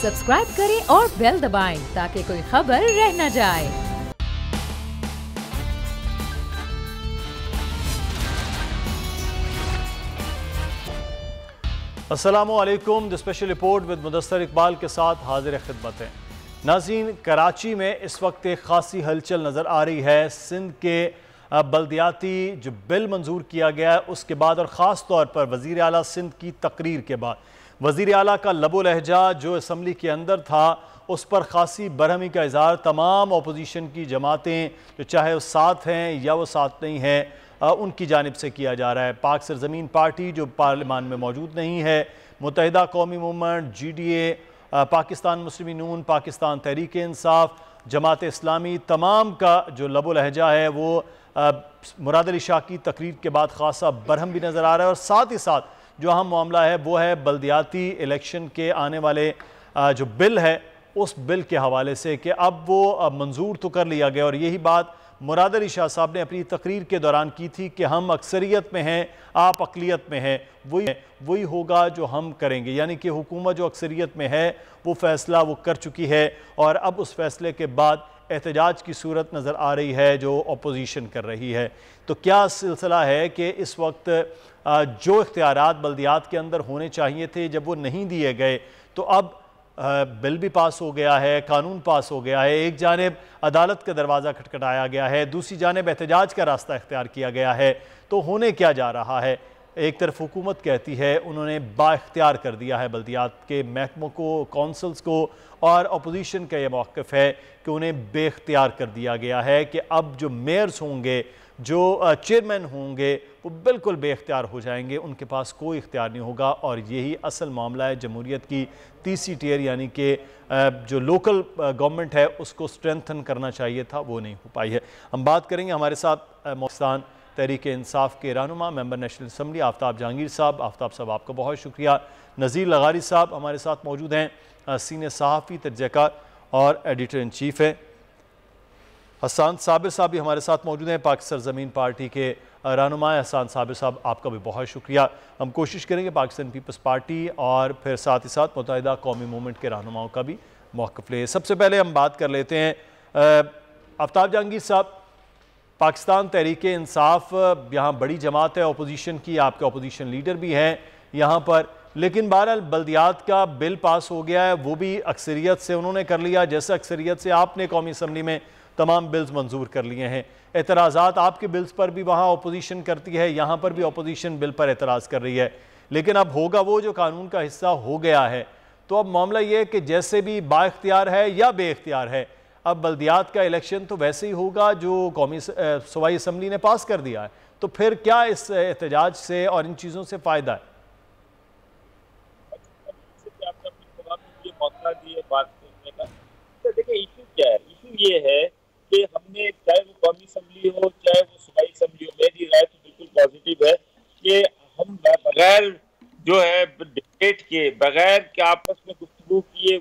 Subscribe करें और bell दबाएं ताकि कोई खबर रह न जाए। अस्सलामुअलैकुम। The special report with Mudassar Iqbal के साथ हाजिर खिदमत है। नाज़रीन, कराची में इस वक्त एक खासी हलचल नज़र आ रही है। सिंध के बल्दियाती जो बिल मंजूर किया गया है उसके बाद और ख़ास तौर पर वज़ीर आला सिंध की तकरीर के बाद वज़ीर आला का लबो लहजा जो असम्बली के अंदर था उस पर खासी बरहमी का इज़हार तमाम अपोजिशन की जमातें जो चाहे वो साथ हैं या वो साथ नहीं हैं उनकी जानिब से किया जा रहा है। पाक सरजमीन पार्टी जो पार्लियामान में मौजूद नहीं है, मुत्तहिदा कौमी मूवमेंट, GDA, पाकिस्तान मुस्लिम नून, पाकिस्तान तहरीक इंसाफ, जमात इस्लामी, तमाम का जो लबो लहजा है वो मुराद अली शाह की तकरीर के बाद खासा बरहम भी नज़र आ रहा है। और साथ ही साथ जो अहम मामला है वो है बल्दियाती इलेक्शन के आने वाले जो बिल है उस बिल के हवाले से कि अब वो मंजूर तो कर लिया गया और यही बात मुराद अली शाह साहब ने अपनी तकरीर के दौरान की थी कि हम अक्सरियत में हैं, आप अक़लियत में हैं, वही होगा जो हम करेंगे। यानी कि हुकूमत जो अक्सरियत में है वो फ़ैसला वो कर चुकी है और अब उस फैसले के बाद एहतजाज की सूरत नज़र आ रही है जो अपोजिशन कर रही है। तो क्या सिलसिला है कि इस वक्त जो इख्तियारात बल्दियात के अंदर होने चाहिए थे जब वो नहीं दिए गए तो अब बिल भी पास हो गया है, कानून पास हो गया है, एक जानिब अदालत का दरवाज़ा खटखटाया गया है, दूसरी जानिब एहतजाज का रास्ता इख्तियार किया गया है। तो होने क्या जा रहा है? एक तरफ हुकूमत कहती है उन्होंने बाइख्तियार कर दिया है बल्दियात के महकमों को, कौंसल्स को, और अपोजिशन का यह मौक़िफ़ है कि उन्हें बेख्तियार कर दिया गया है कि अब जो मेयर्स होंगे, जो चेयरमैन होंगे वो बिल्कुल बेख्तियार हो जाएंगे, उनके पास कोई इख्तियार नहीं होगा। और यही असल मामला है जमहूरियत की तीसरी टियर यानी कि जो लोकल गवर्नमेंट है उसको स्ट्रेंथन करना चाहिए था, वो नहीं हो पाई है। हम बात करेंगे, हमारे साथ पाकिस्तान तहरीक इंसाफ के रहनुमा member national assembly Aftab Jahangir साहब। आफ्ताब साहब आपका बहुत शुक्रिया। नज़ीर लगारी साहब हमारे साथ मौजूद हैं, सीनियर सहाफ़ी, तजज़ियाकार और एडिटर इन चीफ़ है। हसन साबिर साहब भी हमारे साथ मौजूद हैं, पाक सरजमीन पार्टी के रहनुमा। हसन साबिर साहब आपका भी बहुत शुक्रिया। हम कोशिश करेंगे पाकिस्तान पीपल्स पार्टी और फिर साथ ही साथ मुत्तहिदा कौमी मूवमेंट के रहनुमाओं का भी मौक़िफ़ ले। सबसे पहले हम बात कर लेते हैं आफ्ताब जहांगीर साहब, पाकिस्तान तहरीक इंसाफ यहाँ बड़ी जमात है अपोजिशन की, आपके अपोजिशन लीडर भी हैं यहाँ पर, लेकिन बहरहाल बल्दियात का बिल पास हो गया है, वो भी अक्सरियत से उन्होंने कर लिया, जैसे अक्सरियत से आपने कौमी असम्बली में तमाम बिल्स मंजूर कर लिए हैं। एतराज़ात आपके बिल्स पर भी वहाँ अपोजिशन करती है, यहाँ पर भी अपोजिशन बिल पर एतराज़ कर रही है, लेकिन अब होगा वो जो कानून का हिस्सा हो गया है। तो अब मामला ये है कि जैसे भी बाइख्तियार है या बेख्तियार है, अब बल्दियात का इलेक्शन तो वैसे ही होगा जो कौमी सूबाई असम्बली ने पास कर दिया है। तो फिर क्या इस एहतजाज से और इन चीज़ों से फ़ायदा है? देखिए इशू क्या है, इशू ये है कि हमने चाहे वो कौमी असम्बली हो चाहे वो सूबाई असम्बली हो, मेरी राय तो बिल्कुल पॉजिटिव है कि हम बगैर जो है डिबेट के, बगैर के आपस में गुफ्तगू किए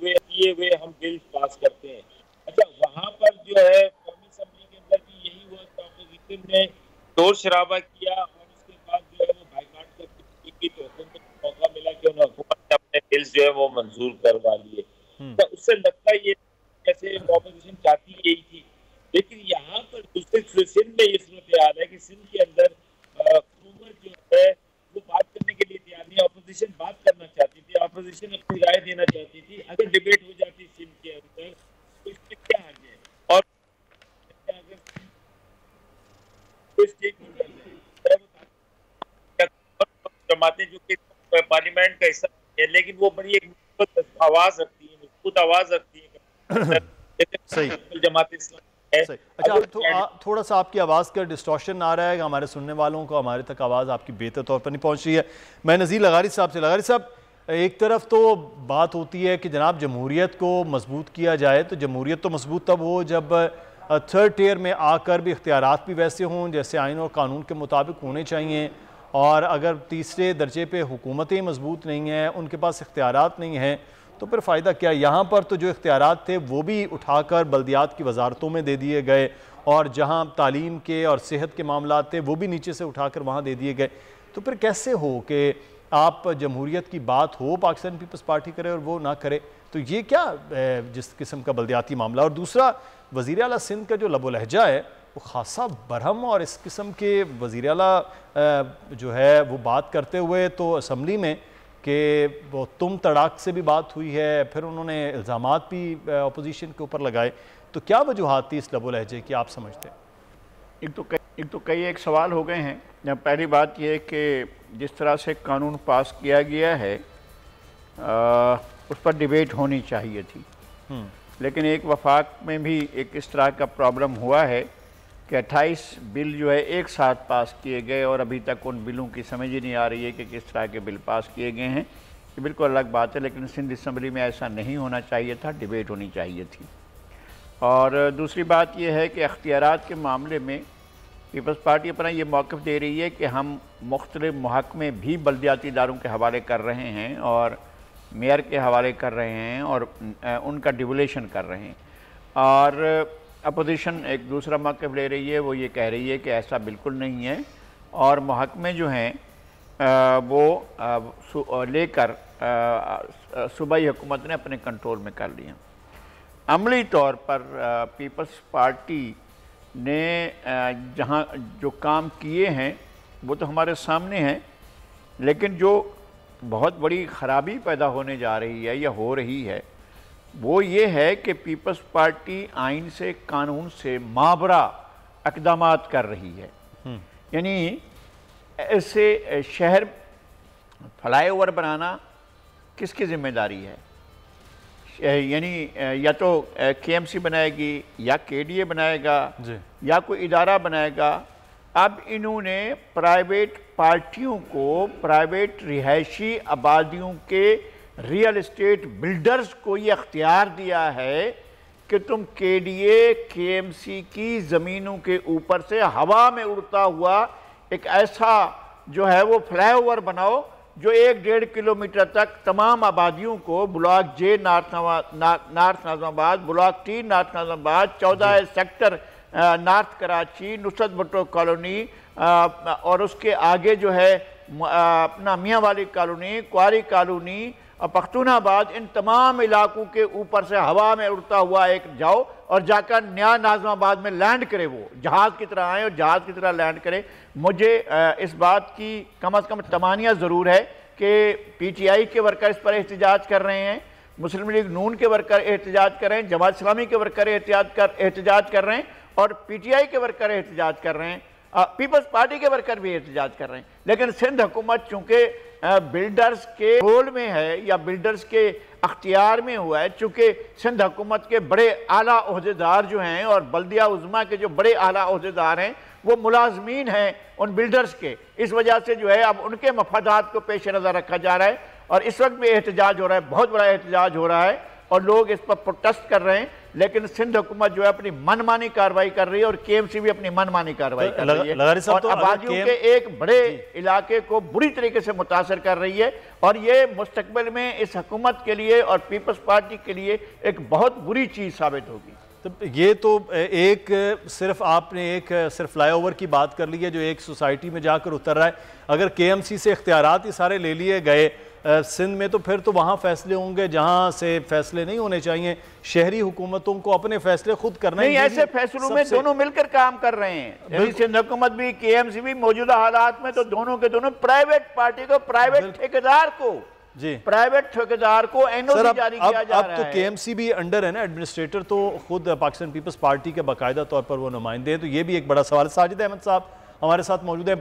हुए हम बिल पास करते हैं। अच्छा, वहाँ पर जो है कौमी असम्बली के अंदर भी यही हुआ कि अपोजिशन ने शोर शराबा किया और उसके बाद जो है वो बाइकाट करके तो हुकूमत को मौका मिला कि उन्होंने हुकूमत ने अपने बिल्स जो है वो मंजूर करवा लिए। तो उससे लगता ये जैसे अपोजिशन चाहती यही थी, लेकिन यहाँ पर दूसरे सिंध में ये सूरत हाल है कि सिंध के अंदर हुकूमत जो है वो बात करने के लिए तैयार नहीं, अपोजिशन बात करना चाहती थी, अपोजिशन अपनी राय देना चाहती थी। अगर डिबेट हो जाती सिंध के अंदर तो इसमें क्या हर्ज है? और जमातें जो कि पार्लियामेंट का हिस्सा है लेकिन वो बड़ी एक आवाज रखती है, मजबूत आवाज रखती है। सही जमात इस्लाम है। अच्छा, थोड़ा सा आपकी आवाज़ का डिस्टॉर्शन आ रहा है, हमारे सुनने वालों को हमारे तक आवाज़ आपकी बेहतर तौर पर नहीं पहुंच रही है। मैं नज़ीर लगारी साहब से, लगारी साहब, एक तरफ तो बात होती है कि जनाब जमहूरियत को मजबूत किया जाए, तो जमहूरियत तो मजबूत तब हो जब थर्ड टियर में आकर भी इख्तियारात भी वैसे हों जैसे आइन और कानून के मुताबिक होने चाहिए, और अगर तीसरे दर्जे पे हुकूमतें मजबूत नहीं हैं, उनके पास इख्तियारात नहीं हैं, तो फिर फ़ायदा क्या? यहाँ पर तो जो इख्तियारात थे वो भी उठाकर बल्दियात की वजारतों में दे दिए गए, और जहाँ तालीम के और सेहत के मामला थे वो भी नीचे से उठाकर वहाँ दे दिए गए। तो फिर कैसे हो कि आप जमहूरियत की बात हो पाकिस्तान पीपल्स पार्टी करे और वो ना करे, तो ये क्या जिस किस्म का बल्दियाती मामला। और दूसरा, वज़ीर आला सिंध का जो लबो लहजा है वो खासा बरहम, और इस किस्म के वज़ीर आला जो है वो बात करते हुए तो असम्बली में कि वो तुम तड़ाक से भी बात हुई है, फिर उन्होंने इल्ज़ामात भी अपोजिशन के ऊपर लगाए। तो क्या वजूहात थी इस लबो लहजे की, आप समझते हैं? एक तो कई एक सवाल हो गए हैं। पहली बात यह कि जिस तरह से कानून पास किया गया है उस पर डिबेट होनी चाहिए थी, लेकिन एक वफाक में भी एक इस तरह का प्रॉब्लम हुआ है कि 28 बिल जो है एक साथ पास किए गए और अभी तक उन बिलों की समझ ही नहीं आ रही है कि किस तरह के बिल पास किए गए हैं। ये बिल्कुल अलग बात है, लेकिन सिंध असम्बली में ऐसा नहीं होना चाहिए था, डिबेट होनी चाहिए थी। और दूसरी बात यह है कि अख्तियारात के मामले में पीपल्स पार्टी अपना ये मौक़िफ़ दे रही है कि हम मुख्तलिफ़ महकमे भी बल्दियाती इदारों के हवाले कर रहे हैं और मेयर के हवाले कर रहे हैं और उनका डिवोलेशन कर रहे हैं। और अपोजिशन एक दूसरा मौक़िफ़ ले रही है, वो ये कह रही है कि ऐसा बिल्कुल नहीं है और महकमे जो हैं वो लेकर सूबाई हुकूमत ने अपने कंट्रोल में कर लिया। अमली तौर पर पीपल्स पार्टी ने जहाँ जो काम किए हैं वो तो हमारे सामने हैं, लेकिन जो बहुत बड़ी ख़राबी पैदा होने जा रही है या हो रही है वो ये है कि पीपल्स पार्टी आइन से, कानून से माबरा इक़दामात कर रही है। यानी ऐसे शहर फ्लाईओवर बनाना किसकी ज़िम्मेदारी है? यानी या तो KMC बनाएगी या KDA बनाएगा या कोई इदारा बनाएगा। अब इन्होंने प्राइवेट पार्टियों को, प्राइवेट रिहायशी आबादियों के रियल इस्टेट बिल्डर्स को ये अख्तियार दिया है कि तुम KDA KMC की ज़मीनों के ऊपर से हवा में उड़ता हुआ एक ऐसा जो है वो फ्लाईओवर बनाओ जो 1-1.5 किलोमीटर तक तमाम आबादियों को, block J north Nazimabad, block T north Nazimabad, 14 sector north Karachi, Nusrat Bhutto colony और उसके आगे जो है अपना मियाँ वाली कॉलोनी, क्वारी कॉलोनी और पख्तूनाबाद, इन तमाम इलाकों के ऊपर से हवा में उड़ता हुआ एक जाओ और जाकर नया नाज़िमाबाद में लैंड करे, वो जहाज़ की तरह आए और जहाज़ की तरह लैंड करे। मुझे इस बात की कम अज़ कम तमानिया ज़रूर है कि PTI के वर्कर इस पर एहतजाज कर रहे हैं, मुस्लिम लीग नून के वर्कर एहतजाज कर रहे हैं, जमात इस्लामी के वर्कर एहतजाज कर रहे हैं और PTI के वर्कर एहतजाज कर रहे हैं, पीपल्स पार्टी के वर्कर भी एहतजाज कर रहे हैं। लेकिन सिंध हुकूमत चूँकि बिल्डर्स के रोल में है या बिल्डर्स के अख्तियार में हुआ है, चूँकि सिंध हुकूमत के बड़े आला ओहदेदार जो हैं और बल्दिया उज़्मा के जो बड़े आला ओहदेदार हैं वो मुलाजमीन हैं उन बिल्डर्स के, इस वजह से जो है अब उनके मफादात को पेश नज़र रखा जा रहा है और इस वक्त भी एहतजाज हो रहा है, बहुत बड़ा एहतजाज हो रहा है और लोग इस पर प्रोटेस्ट कर रहे हैं। लेकिन सिंध हुकूमत जो है अपनी मनमानी कार्रवाई कर रही है और KMC भी अपनी मनमानी कार्रवाई कर रही है और आबादियों के एक बड़े इलाके को बुरी तरीके से मुतासर कर रही है और ये मुस्तकबिल में इस हुकूमत के लिए और पीपल्स पार्टी के लिए एक बहुत बुरी चीज़ साबित होगी। तो ये तो एक सिर्फ आपने एक सिर्फ फ्लाईओवर की बात कर ली है जो एक सोसाइटी में जाकर उतर रहा है। अगर KMC से इख्तियारात ही सारे ले लिए गए सिंध में, तो फिर तो वहाँ फैसले होंगे जहाँ से फैसले नहीं होने चाहिए। शहरी हुकूमतों को अपने फैसले खुद करने नहीं, ऐसे फैसलों में दोनों मिलकर काम कर रहे हैं। सिंध हुकूमत भी KMC भी मौजूदा हालात में तो दोनों के दोनों प्राइवेट पार्टी को, प्राइवेट ठेकेदार को जी, प्राइवेट ठेकेदार को NOC जारी किया जा रहा है। अब तो KMC भी अंडर है ना, एडमिनिस्ट्रेटर तो खुद पाकिस्तान पीपल्स पार्टी के बाकायदा तौर पर वो नुमाइंदे हैं, तो ये भी एक बड़ा सवाल है। साजिद अहमद साहब हमारे साथ मौजूद है,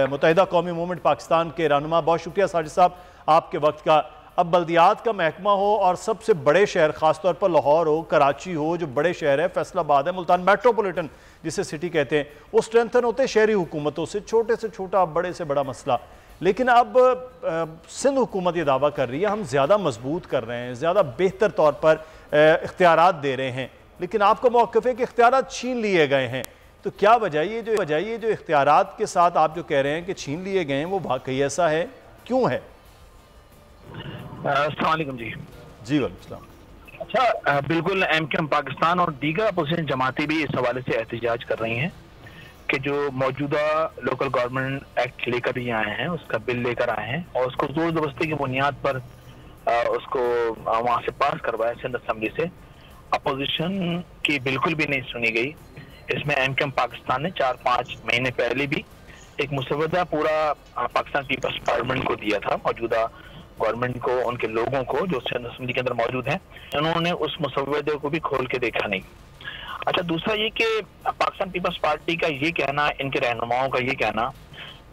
मुत्तहिदा कौमी मूवमेंट पाकिस्तान के रहनुमा। बहुत शुक्रिया साजिद साहब आपके वक्त का। अब बल्दियात का महकमा हो और सबसे बड़े शहर, ख़ासतौर पर लाहौर हो, कराची हो, जो बड़े शहर है, फैसलाबाद है, मुल्तान मेट्रोपॉलिटन जिसे सिटी कहते हैं, वो स्ट्रेंथन होते शहरी हुकूमतों से, छोटे से छोटा बड़े से बड़ा मसला। लेकिन अब सिंध हुकूमत ये दावा कर रही है हम ज़्यादा मजबूत कर रहे हैं, ज़्यादा बेहतर तौर पर इख्तियारात दे रहे हैं, लेकिन आपका मौक़िफ़ है कि इख्तियारात छीन लिए गए हैं। तो क्या वजह ये जो इख्तियारात के साथ आप जो कह रहे हैं कि छीन लिए गए हैं, वो वाकई ऐसा है, क्यों है? अस्सलाम वालेकुम जी। जी वालेकुम। अच्छा, बिल्कुल MKM पाकिस्तान और दीगर अपोजिशन जमातें भी इस हवाले से एहतजाज कर रही हैं कि जो मौजूदा लोकल गवर्नमेंट एक्ट लेकर ही आए हैं, उसका बिल लेकर आए हैं और उसको जोर जबरदस्ती की बुनियाद पर उसको वहां से पास करवाया सिंध असेंबली से। अपोजिशन की बिल्कुल भी नहीं सुनी गई। इसमें एमकेएम पाकिस्तान ने 4-5 महीने पहले भी एक मुसवदा पूरा पाकिस्तान पीपल्स पार्लियामेंट को दिया था, मौजूदा गवर्नमेंट को, उनके लोगों को जो सिंध असेंबली के अंदर मौजूद हैं। उन्होंने उस मुसवदे को भी खोल के देखा नहीं। अच्छा, दूसरा ये कि पाकिस्तान पीपल्स पार्टी का ये कहना, इनके रहनुमाओं का ये कहना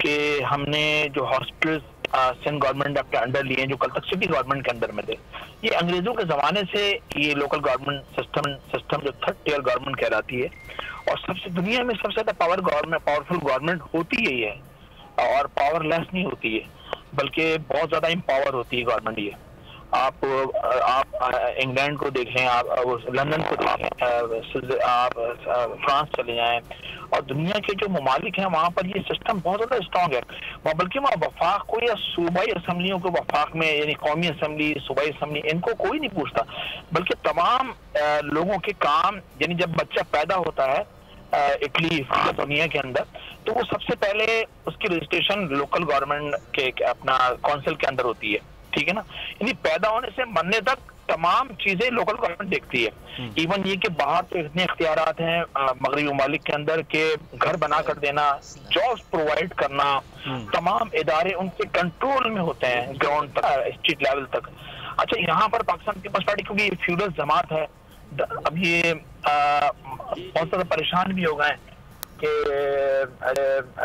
कि हमने जो हॉस्पिटल सिंध गवर्नमेंट अपने अंडर लिए जो कल तक सिटी गवर्नमेंट के अंदर में थे, ये अंग्रेजों के जमाने से ये लोकल गवर्नमेंट सिस्टम जो थर्ड टियर गवर्नमेंट कहलाती है और सबसे दुनिया में सबसे ज्यादा पावरफुल गवर्नमेंट होती यही है और पावरलेस नहीं होती है, बल्कि बहुत ज्यादा एम्पावर होती है गवर्नमेंट। ये आप इंग्लैंड को देखें, आप लंदन को देखें, आप फ्रांस चले जाएं और दुनिया के जो ममालिक हैं वहाँ पर ये सिस्टम बहुत ज़्यादा स्ट्रॉन्ग है। बल्कि वहाँ वफाक को या सूबाई असम्बलियों को वफाक में, यानी कौमी असम्बली, सूबाई असम्बली, इनको कोई नहीं पूछता, बल्कि तमाम लोगों के काम, यानी जब बच्चा पैदा होता है इटली दुनिया के अंदर, तो वो सबसे पहले उसकी रजिस्ट्रेशन लोकल गवर्नमेंट के अपना काउंसिल के अंदर होती है, ठीक है ना। यानी पैदा होने से मरने तक तमाम चीजें लोकल गवर्नमेंट देखती है। इवन ये कि बाहर तो इतने इख्तियारात हैं मगरबी ममालिक के अंदर के घर बना कर देना, जॉब्स प्रोवाइड करना, तमाम इदारे उनके कंट्रोल में होते हैं ग्राउंड तक, स्ट्रीट लेवल तक। अच्छा, यहाँ पर पाकिस्तान पीपल्स पार्टी क्योंकि फ्यूडल जमात है, अब ये बहुत ज्यादा परेशान भी हो गए कि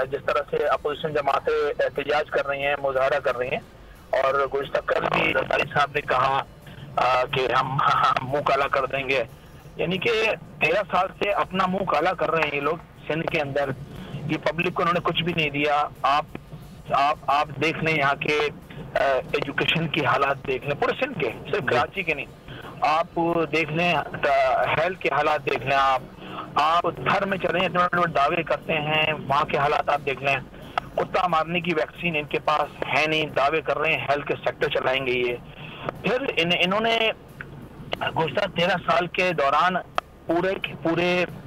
जिस तरह से अपोजिशन जमातें एहतजाज कर रही हैं, मुजाहरा कर रही हैं, और गुज़श्ता कल भी रसाली साहब ने कहा कि हम मुंह काला कर देंगे। यानी कि 13 साल से अपना मुंह काला कर रहे हैं ये लोग सिंध के अंदर। ये पब्लिक को उन्होंने कुछ भी नहीं दिया। आप देख लें यहाँ के एजुकेशन की हालात देख लें, पूरे सिंध के, सिर्फ कराची के नहीं, आप देख लें हेल्थ के हालात देख लें, आप घर में चले इतने बड़े दावे करते हैं, वहाँ के हालात आप देख लें। कुत्ता मारने की वैक्सीन इनके पास है नहीं, दावे कर रहे हैं हेल्थ के सेक्टर चलाएंगे ये। फिर इन्होंने गुज़श्ता 13 साल के दौरान पूरे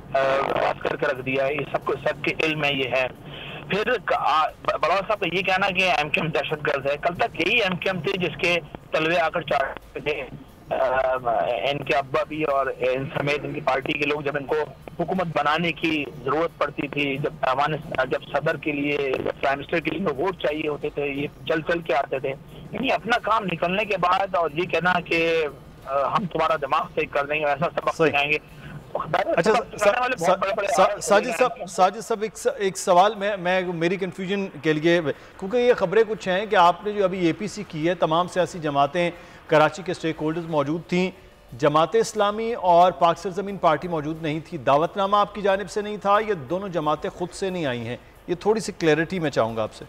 करके रख दिया है, ये सबके इल्म में ये है। फिर बलौर साहब का ये कहना कि एमकेएम दहशतगर्द है, कल तक यही एमकेएम थे जिसके तलवे आकर चाटते थे इनके अब्बा भी और इन समेत इनकी पार्टी के लोग। जब इनको हुकूमत बनाने की जरूरत पड़ती थी, जब सदर के लिए, प्राइम मिनिस्टर के लिए वोट चाहिए होते थे, ये चल के आते थे। यानी अपना काम निकलने के बाद और ये कहना कि हम तुम्हारा दिमाग सही कर देंगे, ऐसा सबक सिखाएंगे। अच्छा साजिद साहब एक सवाल मेरी कंफ्यूजन के लिए, क्योंकि ये खबरें कुछ हैं कि आपने जो अभी एपीसी की है, तमाम सियासी जमातें कराची के स्टेक होल्डर्स मौजूद थी, जमात इस्लामी और पाक सरजमीन पार्टी मौजूद नहीं थी, दावतनामा आपकी जानिब से नहीं था, ये दोनों जमातें खुद से नहीं आई हैं? ये थोड़ी सी क्लैरिटी मैं चाहूँगा आपसे।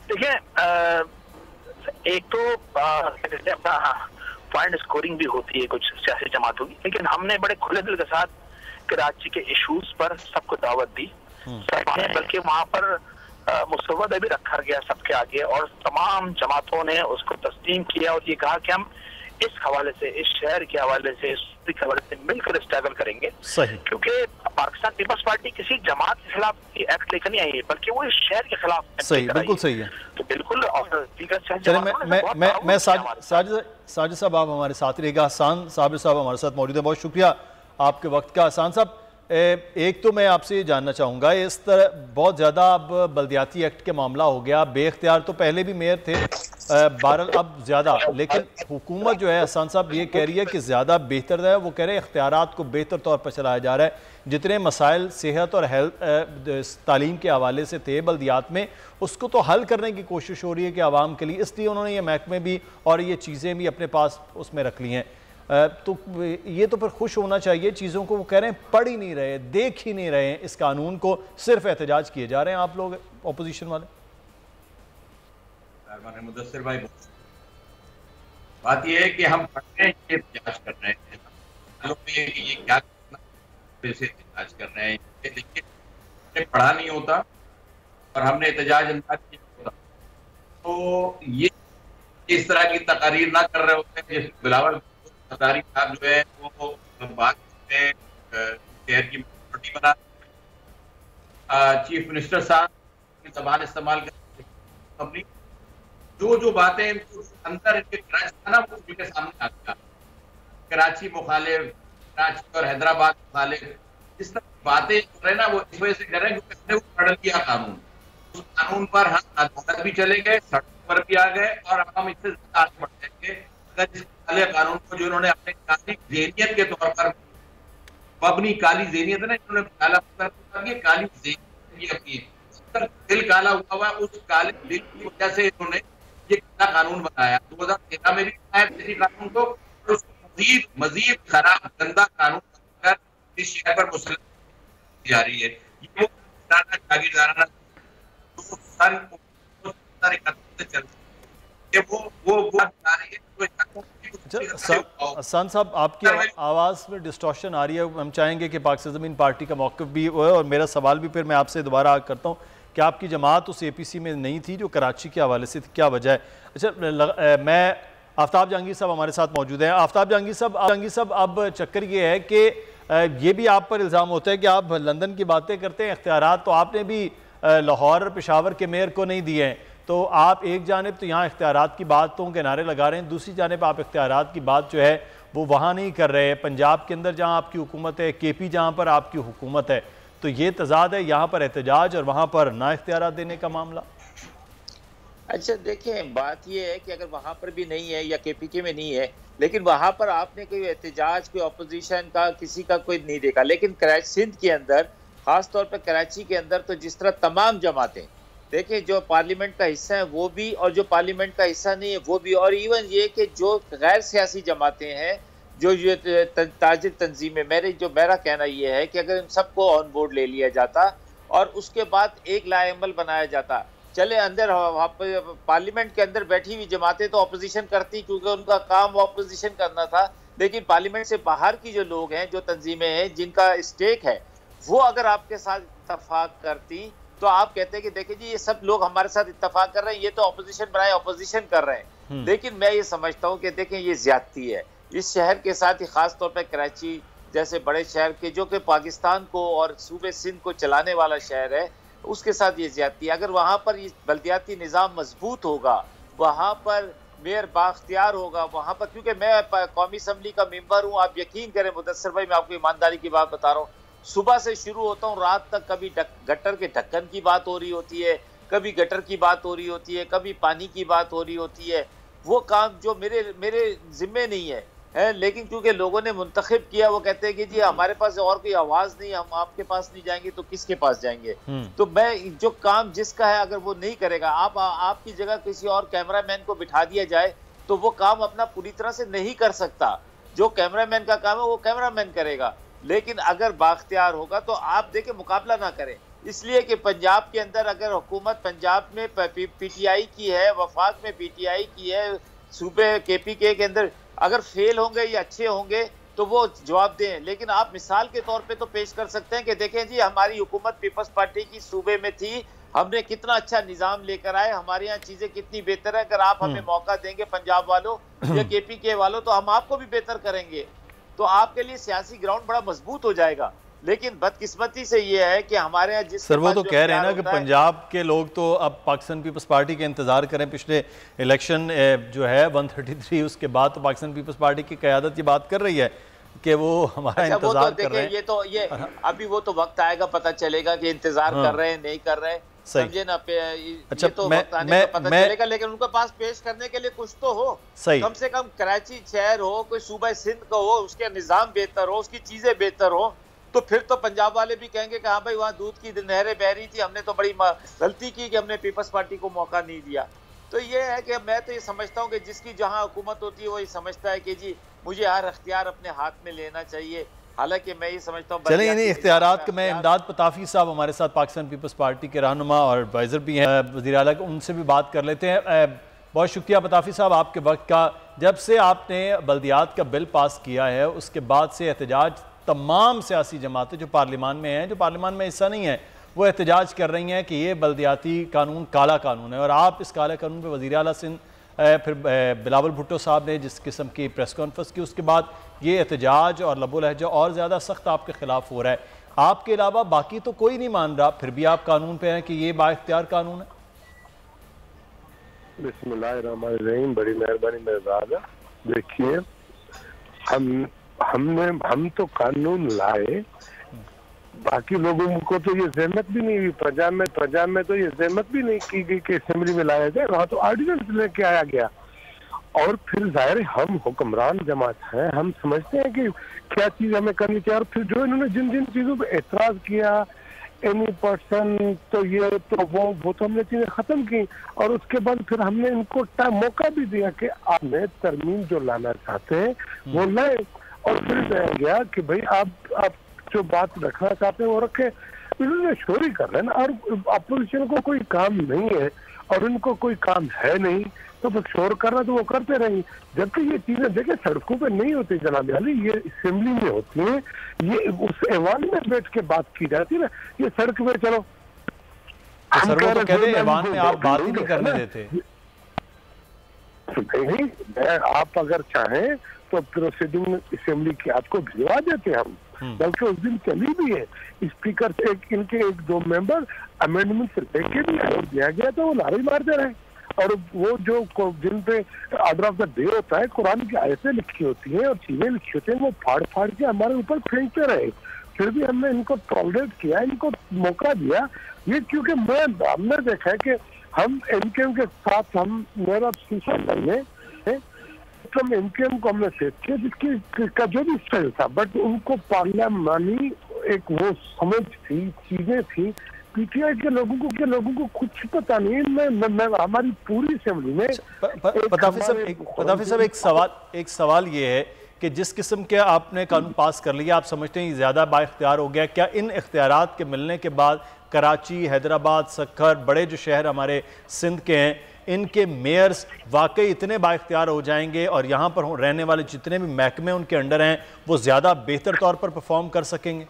देखिए, एक तो अपना पॉइंट स्कोरिंग भी होती है कुछ सियासी जमातों की, लेकिन हमने बड़े खुले दिल के साथ कराची के इशूज पर सबको दावत दी, बल्कि वहाँ पर मुसव्वदा भी रखा गया सबके आगे और तमाम जमातों ने उसको तस्लीम किया और ये कहा कि हम इस हवाले से, इस शहर के हवाले से, इस हवाले से मिलकर स्ट्रगल करेंगे। सही, क्योंकि पाकिस्तान पीपल्स पार्टी किसी जमात के खिलाफ एक्ट लेकर नहीं आई है, बल्कि वो इस शहर के खिलाफ। सही, बिल्कुल सही है। तो बिल्कुल मैं साजिद साहब आप हमारे साथ रहेगा, हसान साबिर साहब हमारे साथ मौजूद है, बहुत शुक्रिया आपके वक्त का। हसान साहब, एक तो मैं आपसे जानना चाहूँगा, इस तरह बहुत ज़्यादा अब बल्दियाती एक्ट के मामला हो गया, बेख्तियार तो पहले भी मेयर थे, बहरहाल अब ज़्यादा, लेकिन हुकूमत जो है हसन साहब ये कह रही है कि ज़्यादा बेहतर है, वो कह रहे हैं इख्तियारात को बेहतर तौर पर चलाया जा रहा है। जितने मसाइल सेहत और हेल्थ तालीम के हवाले से थे बल्दियात में, उसको तो हल करने की कोशिश हो रही है कि आवाम के लिए, इसलिए उन्होंने ये महकमे भी और ये चीज़ें भी अपने पास उसमें रख ली हैं। तो ये तो फिर खुश होना चाहिए चीज़ों को, वो कह रहे हैं पढ़ ही नहीं रहे, देख ही नहीं रहे हैं इस कानून को, सिर्फ एहतजाज किए जा रहे हैं आप लोग अपोजिशन वाले। मुदस्सिर भाई, बात यह है कि हम पढ़ने के एहतजाज कर रहे हैं, ये क्या एहतजाज कर रहे हैं, लेकिन पढ़ा नहीं होता और हमने एहतजाज अंदाज किया होता, तो ये इस तरह की तकारीर ना कर रहे होते हैं। बिलावल सरदारी साहब जो है वो बात में शहर की प्रॉपर्टी बना, चीफ मिनिस्टर साहब की जबान इस्तेमाल कर जो बातें अंदर इनके क्रच था ना वो उनके सामने आ गया। कराची मुखालिफ, कराची और हैदराबाद मुखालिफ, इस तरह बातें कर रहे ना वो इस वजह से कर रहे हैं क्योंकि हमने वो पढ़ लिया कानून। उस कानून पर हम अदालत भी चले गए, सड़क पर भी आ गए और अब हम इससे ज्यादा आगे बढ़ जाएंगे अगर इस काले कानून को जो इन्होंने अपने काली ज़हनियत के तौर पर अपनी काली ज़हनियत है ना, इन्होंने काला काली ज़हनियत अपनी दिल काला हुआ हुआ उस काले दिल की वजह से इन्होंने ये काला कानून बनाया। 2013 में भी बनाया किसी कानून को, मजीद खराब गंदा कानून बनाकर इस शहर पर मुसलमान जा रही है। ये वो जागीरदाराना हसन साहब, आपकी आवाज़ में डिस्टॉर्शन आ रही है। हम चाहेंगे कि पाकिस्तान ज़मीन पार्टी का मौक़िफ़ भी हो, और मेरा सवाल भी फिर मैं आपसे दोबारा करता हूँ कि आपकी जमात उस APC में नहीं थी जो कराची के हवाले से थी, क्या वजह है? अच्छा, मैं आफ्ताब जहांगीर साहब हमारे साथ मौजूद हैं। आफ्ताब जहांगीर साहब, अब चक्कर ये है कि ये भी आप पर इल्ज़ाम होता है कि आप लंदन की बातें करते हैं, इख्तियारात तो आपने भी लाहौर और पेशावर के मेयर को नहीं दिए हैं। तो आप एक जानिब तो यहाँ इख्तियारात की बातों के नारे लगा रहे हैं, दूसरी जानिब आप इख्तियारात की बात जो है वो वहाँ नहीं कर रहे हैं। पंजाब के अंदर जहाँ आपकी हुकूमत है, KP जहाँ पर आपकी हुकूमत है, तो ये तजाद है, यहाँ पर एहतजाज और वहाँ पर ना इख्तियारात देने का मामला। अच्छा देखें, बात ये है कि अगर वहाँ पर भी नहीं है या KPK में नहीं है, लेकिन वहाँ पर आपने कोई एहतजाज, कोई अपोजिशन का किसी का कोई नहीं देखा। लेकिन सिंध के अंदर, ख़ास तौर पर कराची के अंदर, तो जिस तरह तमाम जमातें देखिए, जो पार्लियामेंट का हिस्सा है वो भी और जो पार्लियामेंट का हिस्सा नहीं है वो भी, और इवन ये कि जो गैर सियासी जमातें हैं, जो ये ताजिर तंजीमें, मेरा कहना ये है कि अगर इन सबको ऑन बोर्ड ले लिया जाता और उसके बाद एक लाएमल बनाया जाता। चले अंदर पार्लियामेंट के अंदर बैठी हुई जमातें तो अपोजिशन करती क्योंकि उनका काम वो अपोजिशन करना था, लेकिन पार्लियामेंट से बाहर की जो लोग हैं, जो तंजीमें हैं, जिनका स्टेक है, वो अगर आपके साथ इत्तफाक करती तो आप कहते हैं कि देखिए जी ये सब लोग हमारे साथ इत्तफाक कर रहे हैं, ये तो अपोजिशन बनाए अपोजिशन कर रहे हैं। लेकिन मैं ये समझता हूँ कि देखें ये ज्यादती है इस शहर के साथ ही, खास तौर पर कराची जैसे बड़े शहर के, जो कि पाकिस्तान को और सूबे सिंध को चलाने वाला शहर है, उसके साथ ये ज्यादती। अगर वहाँ पर ये बल्दियाती निज़ाम मजबूत होगा, वहाँ पर मेयर बाख्तियार होगा, वहाँ पर, क्योंकि मैं कौमी असम्बली का मेंबर हूँ, आप यकीन करें मुदस्सर भाई, मैं आपको ईमानदारी की बात बता रहा हूँ, सुबह से शुरू होता हूँ रात तक, कभी गटर के ढक्कन की बात हो रही होती है, कभी गटर की बात हो रही होती है, कभी पानी की बात हो रही होती है। वो काम जो मेरे जिम्मे नहीं है, लेकिन क्योंकि लोगों ने मुंतखब किया, वो कहते हैं कि जी हमारे पास और कोई आवाज़ नहीं, हम आपके पास नहीं जाएंगे तो किसके पास जाएंगे। तो मैं जो काम जिसका है, अगर वो नहीं करेगा, आपकी जगह किसी और कैमरामैन को बिठा दिया जाए तो वो काम अपना पूरी तरह से नहीं कर सकता। जो कैमरामैन का काम है वो कैमरामैन करेगा, लेकिन अगर बाख्तियार होगा तो आप देखें मुकाबला ना करें। इसलिए कि पंजाब के अंदर अगर हुकूमत पंजाब में PTI की है, वफाक में PTI की है, सूबे KPK के अंदर अगर फेल होंगे या अच्छे होंगे तो वो जवाब दें। लेकिन आप मिसाल के तौर पे तो पेश कर सकते हैं कि देखें जी हमारी हुकूमत पीपल्स पार्टी की सूबे में थी, हमने कितना अच्छा निज़ाम लेकर आए, हमारे यहाँ चीज़ें कितनी बेहतर है। अगर आप हमें मौका देंगे पंजाब वालों या KPK वालों तो हम आपको भी बेहतर करेंगे, तो आपके लिए सियासी ग्राउंड बड़ा मजबूत हो जाएगा। लेकिन बदकिस्मती से ये है कि हमारे यहाँ जिस सर, वो तो कह रहे हैं ना कि पंजाब के लोग तो अब पाकिस्तान पीपल्स पार्टी के इंतजार करें। पिछले इलेक्शन जो है 133, उसके बाद तो पाकिस्तान पीपल्स पार्टी की क़यादत ये बात कर रही है कि वो हमारा इंतजार कर रहे हैं। ये अभी वो तो वक्त आएगा, पता चलेगा कि इंतजार कर रहे हैं नहीं कर रहे हैं, समझे ना। अच्छा, तो वक्त आने पर पता चलेगा, लेकिन उनके पास पेश करने के लिए कुछ तो हो। कम से कम कराची शहर हो, कोई सूबा सिंध का हो, उसके निज़ाम बेहतर हो, उसकी चीजें बेहतर हो, तो फिर तो पंजाब वाले भी कहेंगे कि हाँ भाई वहाँ दूध की नहरें बह रही थी, हमने तो बड़ी गलती की कि हमने पीपल्स पार्टी को मौका नहीं दिया। तो ये है कि मैं तो ये समझता हूँ कि जिसकी जहाँ हुकूमत होती है वो ये समझता है कि जी मुझे हर अख्तियार अपने हाथ में लेना चाहिए। हालांकि मैं ये समझता हूँ चले यानी इख्तियारात में इमदाद पताफी साहब हमारे साथ पाकिस्तान पीपल्स पार्टी के रहनुमा और एडवाइज़र भी हैं, वज़ीर आला, उनसे भी बात कर लेते हैं। बहुत शुक्रिया पताफी साहब आपके वक्त का। जब से आपने बल्दियात का बिल पास किया है उसके बाद से एहतजाज तमाम सियासी जमातें जो पार्लियामान में हैं, जो पार्लियामान में हिस्सा नहीं है, वो एहतजाज कर रही हैं कि ये बल्दियाती कानून काला कानून है। और आप इस काला कानून पर वज़ीर आला सिंध फिर बिलावल भुट्टो साहब ने जिस किस्म की प्रेस कॉन्फ्रेंस की, उसके बाद ये एहतजाज और लबो लहजा और ज़्यादा सख्त आपके ख़िलाफ़ हो रहा है। आपके अलावा बाकी तो कोई नहीं मान रहा, फिर भी आप कानून पे हैं कि ये बाइख्तियार कानून है। बिस्मिल्लाहिर्रहमानिर्रहीम, बड़ी मेहरबानी मेहरबान। देखिए, हम तो कानून लाए, बाकी लोगों को तो ये जहमत भी नहीं हुई, प्रजा में तो ये जहमत भी नहीं की गई कि असेंबली में लाया जाए, वहां तो ऑर्डिनेंस लेके आया गया। और फिर जाहिर हम हुक्मरान जमात हैं, हम समझते हैं कि क्या चीज हमें करनी चाहिए। और फिर जो इन्होंने जिन जिन चीजों पर एतराज किया, एनी पर्सन तो ये तो वो तो हमने चीजें खत्म की। और उसके बाद फिर हमने इनको मौका भी दिया कि आपने तरमीम जो लाना चाहते हैं वो लाए। और फिर कहा गया कि भाई आप जो बात रखना चाहते हैं वो रखें। इन्होंने शोरी कर रहे हैं ना, और अपोजिशन को कोई काम नहीं है और इनको कोई काम है नहीं, तो बस शोर करना तो वो करते रहेंगे। जबकि ये चीजें देखिए सड़कों पे नहीं होती जनाब अली, ये असेंबली में होती है, ये उस ऐवान में बैठ के बात की जाती है ना। ये सड़क पे चलो, तो सर वो तो कहते हैं ऐवान में आप बात ही नहीं करने देते। नहीं, आप अगर चाहें तो प्रोसीडिंग असेंबली की आपको भिजवा देते हम, बल्कि उस दिन चली भी है। स्पीकर से इनके एक दो मेंबर अमेंडमेंट लेके भी और दिया गया तो वो नारे मारते रहे। और वो जो जिन पे ऑर्डर ऑफ द डे होता है, कुरान की आयतें लिखी होती हैं और चीजें लिखी होती हैं, वो फाड़ फाड़ के हमारे ऊपर फेंकते रहे। फिर भी हमने इनको टॉलरेट किया, इनको मौका दिया। ये क्योंकि हमने देखा है कि हम एमकेएम के साथ मेरा शीशा करने तो एमकेएम को हमने फेस किया, जिसकी का जो भी स्टाइल था, बट उनको पार्लियामानी एक वो समझ थी, चीजें थी। पीटीआई के लोगों को कुछ पता नहीं। मैं हमारी पूरी असेंबली में पताफी साहब एक सवाल ये है कि जिस किस्म के आपने कानून पास कर लिया, आप समझते हैं ज़्यादा बाइख्तियार हो गया, क्या इन इख्तियारात के मिलने के बाद कराची, हैदराबाद, सक्खर, बड़े जो शहर हमारे सिंध के हैं, इनके मेयर्स वाकई इतने बाइख्तियार हो जाएंगे और यहाँ पर रहने वाले जितने भी महकमे उनके अंडर हैं वो ज़्यादा बेहतर तौर पर परफॉर्म कर सकेंगे?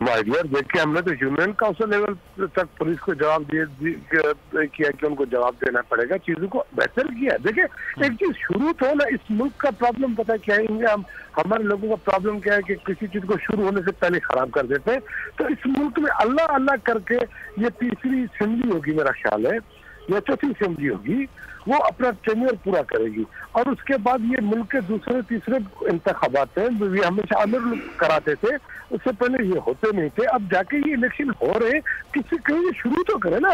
माय डियर, देखिए हमने तो यूनियन काउंसिल लेवल तक पुलिस को जवाब किया कि उनको जवाब देना पड़ेगा, चीजों को बेहतर किया। देखिए एक चीज शुरू तो ना, इस मुल्क का प्रॉब्लम पता क्या है, हमारे लोगों का प्रॉब्लम क्या है कि किसी चीज को शुरू होने से पहले खराब कर देते हैं। तो इस मुल्क में अल्लाह अल्लाह करके ये तीसरी असेंबली होगी, मेरा ख्याल है, या चौथी असेंबली होगी, वो अपना टेन्योर पूरा करेगी। और उसके बाद ये मुल्क के दूसरे तीसरे इंतखाबात हैं, ये हमेशा अमीर लोग कराते थे, उससे पहले ये होते नहीं थे। अब जाके ये इलेक्शन हो रहे, किसी कहीं शुरू तो करें ना।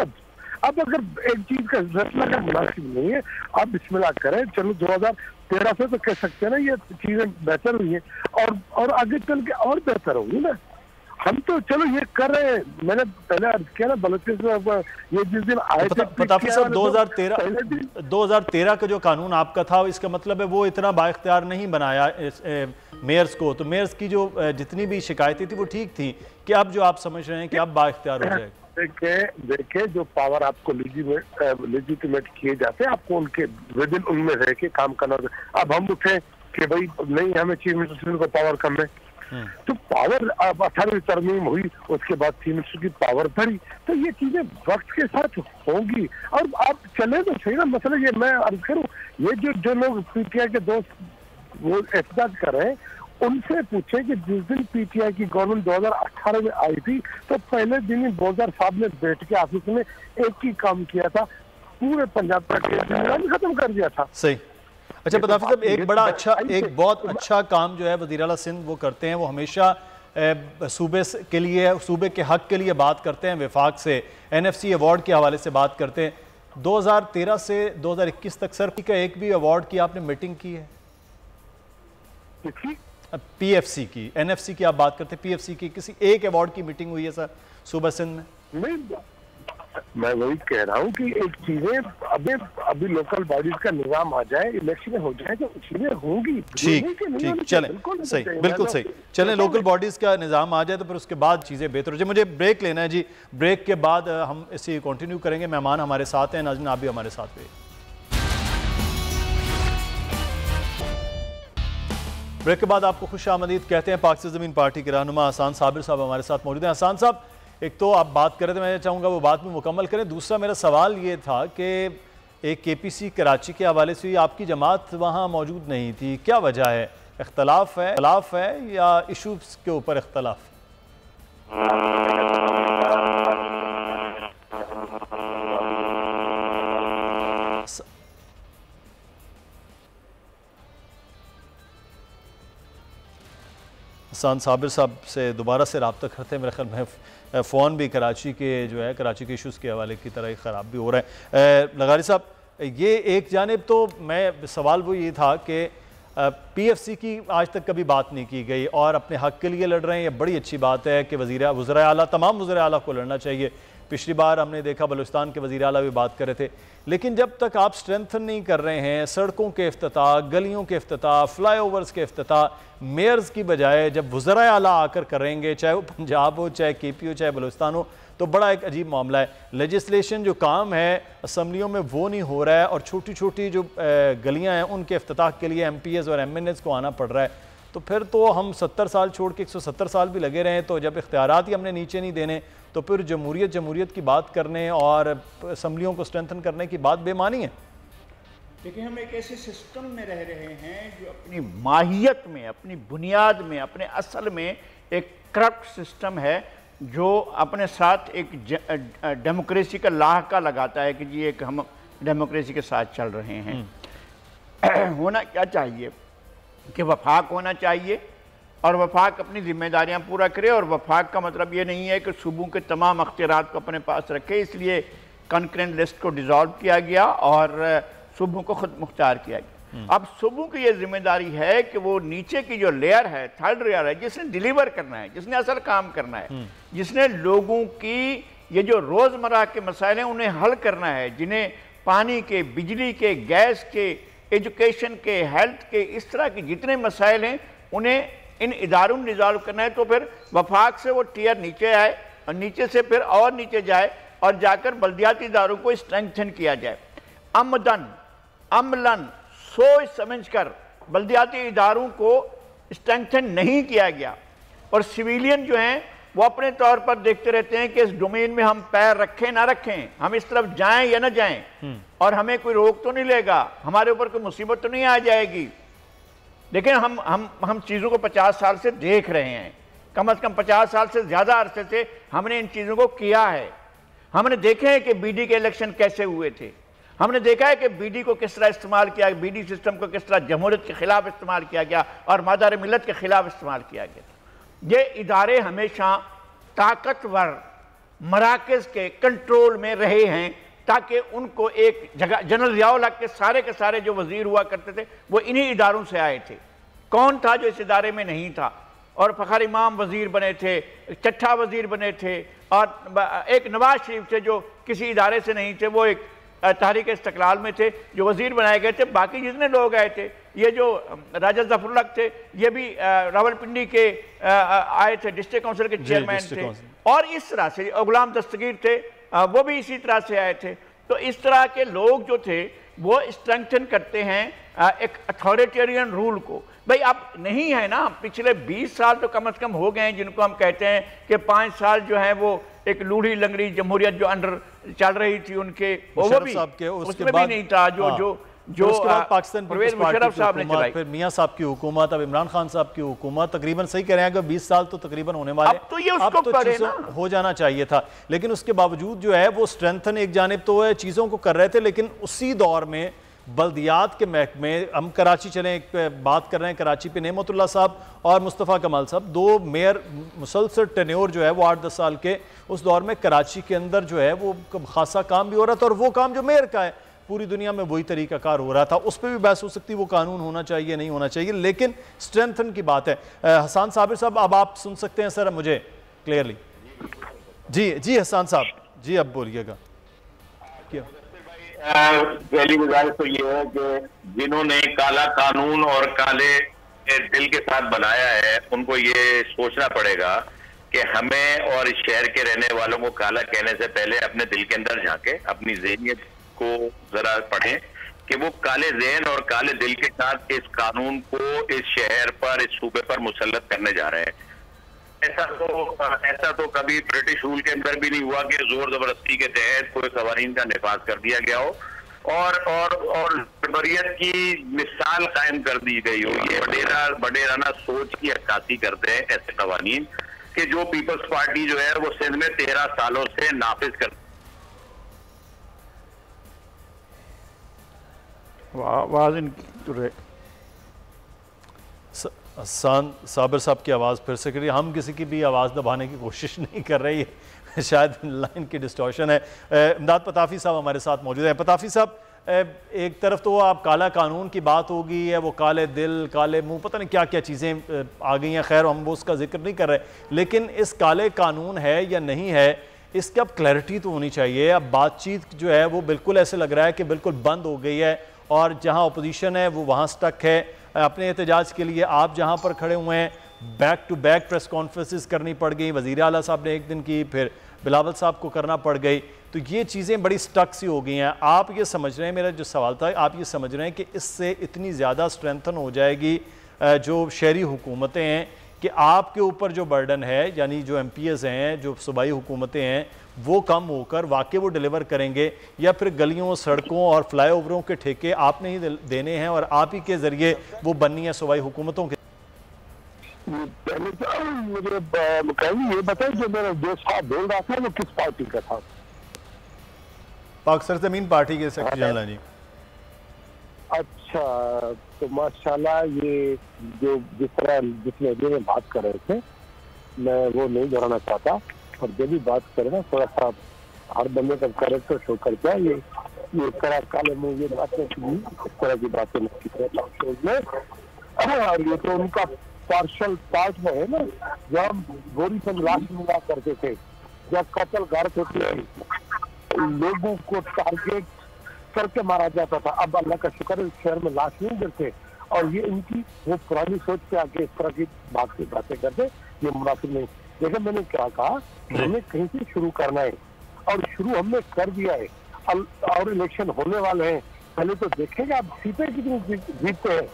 अब अगर एक चीज का फैसला का मुनासिब नहीं है, आप बिस्मिल्लाह करें। चलो 2013 से तो कह सकते हैं ना ये चीजें बेहतर हुई है, और आगे चल के और बेहतर होंगी ना। हम तो चलो ये कर रहे हैं। मैंने पहले अर्ज किया ना, बलूचिस्तान ये जिस दिन आए थे, पताफी साहब 2013 का जो कानून आपका था, इसका मतलब है वो इतना बाइख्तियार नहीं बनाया मेयर्स को। तो मेयर्स की जो जितनी भी शिकायतें थी वो ठीक थी, कि अब जो आप समझ रहे हैं कि अब बाइख्तियार हो जाएगा? देखिए जो पावर आपको लेजिटिमेट किए जाते हैं, आपको उनके विद इन उनमें रह के काम करना। अब हम उठे कि भाई नहीं, हमें चीफ मिनिस्टर को पावर कम है, तो पावर अब 18वीं तरमीम हुई, उसके बाद चीफ मिनिस्टर की पावर बढ़ी। तो ये चीजें वक्त के साथ होंगी। और आप चले तो सही ना, मतलब ये मैं अर्ज करूं, ये जो लोग पीटीआई के दोस्त वो एहतजाज कर रहे हैं, उनसे पूछे कि जिस दिन पीटीआई की गवर्नमेंट 2018 में आई थी, तो पहले दिन ही बोलदार साहब ने बैठ के ऑफिस में एक ही काम किया था, पूरे पंजाब का खत्म कर दिया था। सही। अच्छा पताफी साहब, एक बहुत अच्छा काम जो है वज़ीर आला सिंध वो करते हैं, वो हमेशा सूबे के लिए, सूबे के हक के लिए बात करते हैं, विफाक से NFC अवार्ड के हवाले से बात करते हैं। 2013 से 2021 तक सर का एक भी अवार्ड की आपने मीटिंग की है? PFC की, NFC की आप बात करते हैं, PFC की किसी एक अवार्ड की मीटिंग हुई है सर सूबा सिंध में? नहीं, मैं वही कह रहा हूँ कि एक चीजें अभी लोकल बॉडीज का निजाम आ जाए, इलेक्शन हो जाए, तो चीजें होंगी। ठीक, चलें, सही, बिल्कुल सही, चलें, लोकल बॉडीज का निजाम आ जाए तो फिर उसके बाद चीजें बेहतर हो जाए। मुझे ब्रेक लेना है जी, ब्रेक के बाद हम इसे कंटिन्यू करेंगे। मेहमान हमारे साथ हैं, नाज़रीन आप भी हमारे साथ हुए। ब्रेक के बाद आपको खुश आमदीद कहते हैं। पाक से ज़मीन पार्टी के रहनुमा हसन साबिर साहब हमारे साथ मौजूद हैं। हसन साहब, एक तो आप बात कर रहे थे, मैं चाहूँगा वो बात में मुकम्मल करें। दूसरा मेरा सवाल ये था कि एक KPC कराची के हवाले से आपकी जमात वहाँ मौजूद नहीं थी, क्या वजह है? इख्तलाफ है या इशूज़ के ऊपर इख्तलाफ? हसन साबिर साहब से दोबारा से रब्ता करते हैं। मेरे ख्याल में फ़ोन भी कराची के जो है कराची के इशूज़ के हवाले की तरह ही ख़राब भी हो रहा है। लगारी साहब, ये एक जानिब तो मैं सवाल वो ये था कि PFC की आज तक कभी बात नहीं की गई और अपने हक़ के लिए लड़ रहे हैं, ये बड़ी अच्छी बात है कि वज़ीर आला तमाम वज़ीर आला को लड़ना चाहिए। पिछली बार हमने देखा बलूचिस्तान के वज़ीर आला भी बात कर रहे थे, लेकिन जब तक आप स्ट्रेंथन नहीं कर रहे हैं सड़कों के इफ्तिताह, गलियों के इफ्तिताह, फ्लाईओवर्स के इफ्तिताह, मेयर्स की बजाय जब वज़ीर आला आकर करेंगे, चाहे वो पंजाब हो, चाहे KP हो, चाहे बलूचिस्तान हो, तो बड़ा एक अजीब मामला है। लेजिस्लेशन जो काम है असम्बलियों में वो नहीं हो रहा है और छोटी छोटी जो गलियाँ हैं उनके इफ्तिताह के लिए MPs और MNAs को आना पड़ रहा है। तो फिर तो हम 70 साल छोड़ के 170 साल भी लगे रहें, तो जब इख्तियारात ही हमने नीचे नहीं देने तो फिर जमहूरियत की बात करने और असम्बलियों को स्ट्रेंथन करने की बात बेमानी है। देखिए, हम एक ऐसे सिस्टम में रह रहे हैं जो अपनी माहियत में, अपनी बुनियाद में, अपने असल में एक करप्ट सिस्टम है जो अपने साथ एक डेमोक्रेसी का लाहका लगाता है कि जी एक हम डेमोक्रेसी के साथ चल रहे हैं। होना क्या चाहिए कि वफाक होना चाहिए और वफाक अपनी जिम्मेदारियां पूरा करे, और वफाक का मतलब ये नहीं है कि सूबों के तमाम अख्तियारात को अपने पास रखे, इसलिए कॉन्करेंट लिस्ट को डिसॉल्व किया गया और सूबों को खुद मुख्तार किया गया। अब सूबों की ये जिम्मेदारी है कि वो नीचे की जो लेयर है, थर्ड लेयर है, जिसने डिलीवर करना है, जिसने असल काम करना है, जिसने लोगों की ये जो रोज़मर्रा के मसाइल हैं उन्हें हल करना है, जिन्हें पानी के, बिजली के, गैस के, एजुकेशन के, हेल्थ के, इस तरह के जितने मसाइल हैं उन्हें इन इदारों में रिजॉल्व करना है। तो फिर वफाक से वो टीयर नीचे आए और नीचे से फिर और नीचे जाए और जाकर बल्दियाती इदारों को स्ट्रेंथन किया जाए। अमदन अमलन सोच समझकर बल्दियाती इदारों को स्ट्रेंथन नहीं किया गया और सिविलियन जो हैं वो अपने तौर पर देखते रहते हैं कि इस डोमेन में हम पैर रखें ना रखें, हम इस तरफ जाएं या ना जाएं, और हमें कोई रोक तो नहीं लेगा, हमारे ऊपर कोई मुसीबत तो नहीं आ जाएगी। लेकिन हम चीज़ों को 50 साल से देख रहे हैं, कम से कम 50 साल से ज़्यादा अरसे से हमने इन चीज़ों को किया है। हमने देखे हैं कि BD के इलेक्शन कैसे हुए थे, हमने देखा है कि BD को किस तरह इस्तेमाल किया, BD सिस्टम को किस तरह जमहूरियत के खिलाफ इस्तेमाल किया गया और मादार मिलत के खिलाफ इस्तेमाल किया गया। ये इदारे हमेशा ताकतवर मराकज़ के कंट्रोल में रहे हैं ताकि उनको एक जगह, जनरल ज़ियाउल हक के सारे जो वज़ीर हुआ करते थे वो इन्हीं इदारों से आए थे। कौन था जो इस इदारे में नहीं था? और फ़खर इमाम वज़ीर बने थे, चट्ठा वज़ीर बने थे, और एक नवाज शरीफ थे जो किसी इदारे से नहीं थे, वो एक तहरीक इस्तक़लाल में थे जो वज़ीर बनाए गए थे। बाकी जितने लोग आए थे, ये जो राजा ज़फ़रुल हक थे ये भी रावलपिंडी के आए थे, डिस्ट्रिक्ट काउंसिल के चेयरमैन थे, और इस तरह से गुलाम दस्तगीर थे वो भी इसी तरह से आए थे। तो इस तरह के लोग जो थे वो स्ट्रेंथन करते हैं एक अथॉरिटेरियन रूल को। भाई अब नहीं है ना, पिछले 20 साल तो कम से कम हो गए हैं जिनको हम कहते हैं कि 5 साल जो है वो एक लूढ़ी लंगड़ी जमहूरियत जो अंडर चल रही थी उनके, वो भी उसमें भी नहीं था जो उसके बाद पाकिस्तान परवेज मुशर्रफ साहब ने चलाई, फिर मियां साहब की हुकूमत, अब इमरान खान साहब की हुकूमत, तकरीबन सही कह रहे हैं कि 20 साल तो तकरीबन होने वाले, अब तो ये उसको करे ना, हो जाना चाहिए था। लेकिन उसके बावजूद जो है वो स्ट्रेंथन एक जानिब तो है चीज़ों को कर रहे थे, लेकिन उसी दौर में बल्दियात के महकमे, हम कराची चलें, एक बात कर रहे हैं कराची पे, नेमतुल्ला साहब और मुस्तफ़ा कमाल साहब, 2 मेयर मुसलसल टेन्योर जो है वो 8-10 साल के, उस दौर में कराची के अंदर जो है वो खासा काम भी हो रहा था, और वो काम जो मेयर का है पूरी दुनिया में वही तरीकाकार हो रहा था। उस पर भी बहस हो सकती है वो कानून होना चाहिए नहीं होना चाहिए, लेकिन स्ट्रेंथन की बात है। हसन साबिर साहब, अब आप सुन सकते हैं सर मुझे क्लियरली? जी हसन साहब जी, अब बोलिएगा। पहली गुजारिश तो ये है कि जिन्होंने काला कानून और काले दिल के साथ बनाया है उनको ये सोचना पड़ेगा कि हमें और इस शहर के रहने वालों को काला कहने से पहले अपने दिल के अंदर झांके, अपनी ज़हनियत को जरा पढ़ें कि वो काले ज़हन और काले दिल के साथ इस कानून को इस शहर पर, इस सूबे पर मुसल्लत करने जा रहे हैं। ऐसा तो कभी ब्रिटिश रूल के अंदर भी नहीं हुआ कि जोर जबरदस्ती के तहत कोई कवानीन का निफाज कर दिया गया हो और जबरियत की मिसाल कायम कर दी गई हो। ये बडेराना सोच की अक्कासी करते हैं ऐसे कवानीन कि जो पीपल्स पार्टी जो है वो सिंध में 13 सालों से नाफिज कर। साबिर साहब की आवाज़ फिर से करिए। हम किसी की भी आवाज़ दबाने की कोशिश नहीं कर रही है, शायद लाइन की डिस्टॉर्शन है। इमदाद पताफी साहब हमारे साथ मौजूद है। पताफी साहब, एक तरफ तो आप काला कानून की बात हो गई है, वो काले दिल, काले मुंह, पता नहीं क्या क्या चीज़ें आ गई हैं, खैर हम वो उसका जिक्र नहीं कर रहे, लेकिन इस काले कानून है या नहीं है, इसकी अब क्लैरिटी तो होनी चाहिए। अब बातचीत जो है वो बिल्कुल ऐसे लग रहा है कि बिल्कुल बंद हो गई है और जहाँ अपोजिशन है वो वहाँ स्टक है। अपने एहतजाज के लिए आप जहाँ पर खड़े हुए हैं, back to back press conferences करनी पड़ गई, वज़ीर आला साहब ने एक दिन की, फिर बिलावल साहब को करना पड़ गई, तो ये चीज़ें बड़ी स्टक सी हो गई हैं। आप ये समझ रहे हैं, मेरा जो सवाल था, आप ये समझ रहे हैं कि इससे इतनी ज़्यादा स्ट्रेंथन हो जाएगी जो शहरी हुकूमतें हैं कि आपके ऊपर जो बर्डन है, यानी जो MPs हैं, जो सूबाई हुकूमतें हैं, वो कम होकर वाकई वो डिलीवर करेंगे, या फिर गलियों, सड़कों और फ्लाईओवरों के ठेके आपने ही देने हैं और आप ही के ज़रिए वो बननी है सूबाई हुकूमतों के? पहले तो मुझे ये बताएं जो मेरा दोस्त साहब बोल रहा था वो किस पार्टी का था? पाक सरजमीन पार्टी के सेक्रेटरी जनरल जी। अच्छा, तो माशाल्लाह, ये जो जिस लहजे में बात कर रहे थे, मैं वो नहीं दोहराना चाहता, और जब भी बात करें ना थोड़ा सा हर बंदे का कैरेक्टर शो करके ये कड़ा काले मुंह ये बातें इस तरह की बातें नहीं की। और ये तो उनका पार्शल पार्ट में है ना, जब हम गोरी से लाश मिला करते थे, जब कत्ल गारत होती थी, लोगों को टारगेट करके मारा जाता था। अब अल्लाह का शुक्र है इस शहर में लाश नहीं गिरते, और ये इनकी वो पुरानी सोच पे आके इस तरह की बातें करते, ये मुनासिब नहीं। देखिए, मैंने क्या कहा, हमें कहीं से शुरू करना है, और शुरू हमने कर दिया है, और इलेक्शन होने वाले हैं। पहले तो देखेंगे आप सीटें कितनी जीतते हैं,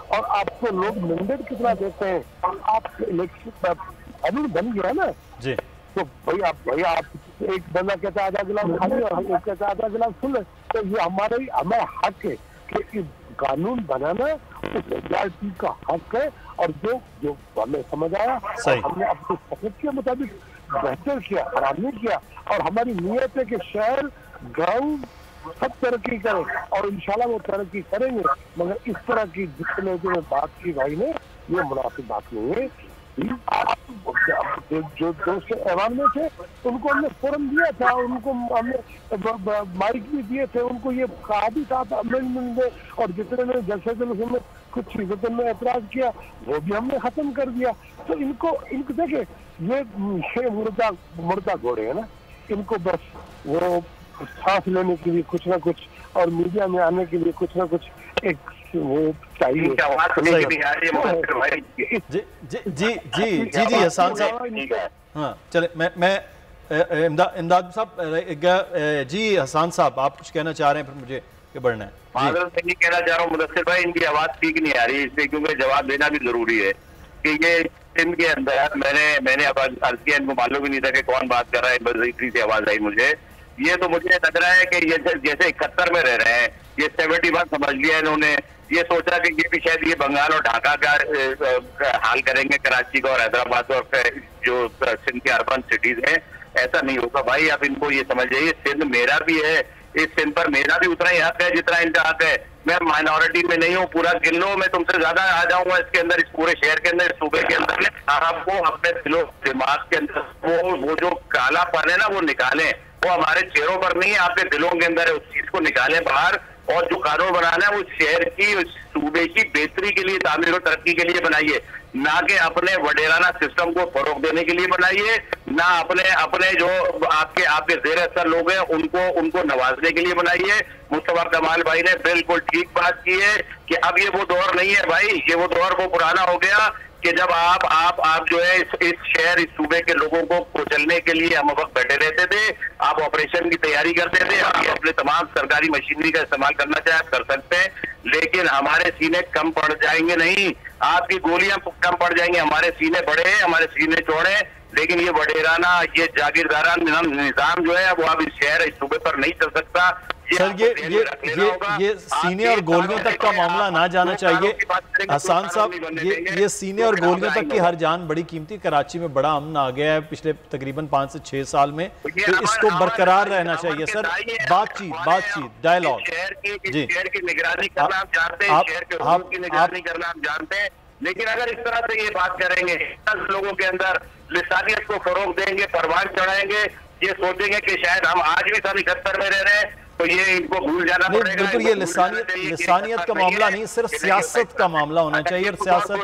और आपको लोग मैंडेट कितना देते हैं, और आप इलेक्शन अभी बन गया ना जी, तो भैया एक बंदा कहता है आधा गिलास खाली और एक कहता है आधा गिलास फुल है, तो ये हमारा हक है कि कानून बनाना उस एजेंसी का हक है, और जो हमें समझ आया हमने अपने समझ के मुताबिक बेहतर किया, खराब नहीं किया, और हमारी नीयत है कि शहर, गाँव सब तरक्की करें, और इंशाल्लाह वो तरक्की करेंगे। मगर इस तरह की जितने जो बात की भाई ने, ये मुनासिब बात नहीं है। जो दोस्त ऐवान में थे उनको हमने फोरम दिया था, उनको हमने माइक भी दिए थे, उनको ये कहा भी था अमेंडमेंट में, और जितने ने जैसे में कुछ चीजों में एतराज किया वो भी हमने खत्म कर दिया। तो इनको देखे, ये मुर्दा घोड़े है ना, इनको बस वो सांस लेने के लिए कुछ ना कुछ, और मीडिया में आने के लिए कुछ ना कुछ एक वो चाहिए। जी हसन साहब, हाँ चले, मैं इमदाद साहब, जी हसन साहब आप कुछ कहना चाह रहे हैं, फिर मुझे के बढ़ना है। मैं नहीं कहना चाह रहा हूँ मुदस्सिर भाई, इनकी आवाज ठीक नहीं आ रही, इसलिए क्योंकि जवाब देना भी जरूरी है कि ये सिंध के अंदर मैंने आवाज अर्ज किया, इनको मालूम भी नहीं था कि कौन बात कर रहा है, बस इसी से आवाज आई मुझे। ये तो मुझे लग रहा है कि ये जैसे 71 में रह रहे हैं, ये 71 समझ लिया इन्होंने, ये सोचा कि ये भी शायद ये बंगाल और ढाका का हाल करेंगे, कराची का और हैदराबाद और जो सिंध के अर्बन सिटीज हैं। ऐसा नहीं होगा भाई, आप इनको ये समझ जाइए, सिंध मेरा भी है, इस सिंध पर मेरा भी उतना ही हक है जितना इनका हक है। मैं माइनॉरिटी में नहीं हूँ, पूरा गिन लो, मैं तुमसे ज्यादा आ जाऊंगा इसके अंदर, इस पूरे शहर के अंदर, सूबे के अंदर। आपको अपने दिलो दिमाग के अंदर वो जो कालापन है ना वो निकालें, वो हमारे चेहरों पर नहीं है, आपके दिलों के अंदर है, उस चीज को निकालें बाहर। और जो कानून बनाना है वो शहर की, सूबे की बेहतरी के लिए, तामीर और तरक्की के लिए बनाइए, ना कि अपने वडेराना सिस्टम को फरोग देने के लिए बनाइए, ना अपने जो आपके जेर असर लोग हैं उनको नवाजने के लिए बनाइए। मुस्तफा कमाल भाई ने बिल्कुल ठीक बात की है कि अब ये वो दौर नहीं है भाई, ये वो दौर वो पुराना हो गया कि जब आप जो है इस शहर, इस सूबे के लोगों को कुचलने के लिए हम वक्त बैठे रहते थे, आप ऑपरेशन की तैयारी करते थे, आप अपने तमाम सरकारी मशीनरी का इस्तेमाल करना चाहे आप कर सकते हैं, लेकिन हमारे सीने कम पड़ जाएंगे नहीं, आपकी गोलियां कम पड़ जाएंगी। हमारे सीने बड़े हैं, हमारे सीने चौड़े हैं, लेकिन ये वडेराना, ये जागीरदारा निजाम जो है वो अब इस शहर, इस सूबे पर नहीं चल सकता। सर ये सीने और गोलियों तक का मामला ना जाना चाहिए। हसन साहब, ये सीने और गोलियों तक की हर जान बड़ी कीमती। कराची में बड़ा अमन आ गया है पिछले तकरीबन 5 से 6 साल में, तो इसको बरकरार रहना चाहिए सर। बातचीत डायलॉग। जी, शहर की निगरानी करना आप जानते हैं, शहर के हुकूक की निगरानी करना आप जानते हैं, लेकिन अगर इस तरह से ये बात करेंगे, 10 लोगों के अंदर लिसानियत को फरोग देंगे, परवान चढ़ाएंगे, ये सोचेंगे कि शायद हम आज भी सन 71 में रह रहे हैं, तो ये इनको भूल जाना पड़ेगा। बिल्कुल, ये लिसानियत का मामला नहीं, सिर्फ सियासत का मामला होना चाहिए। और सियासत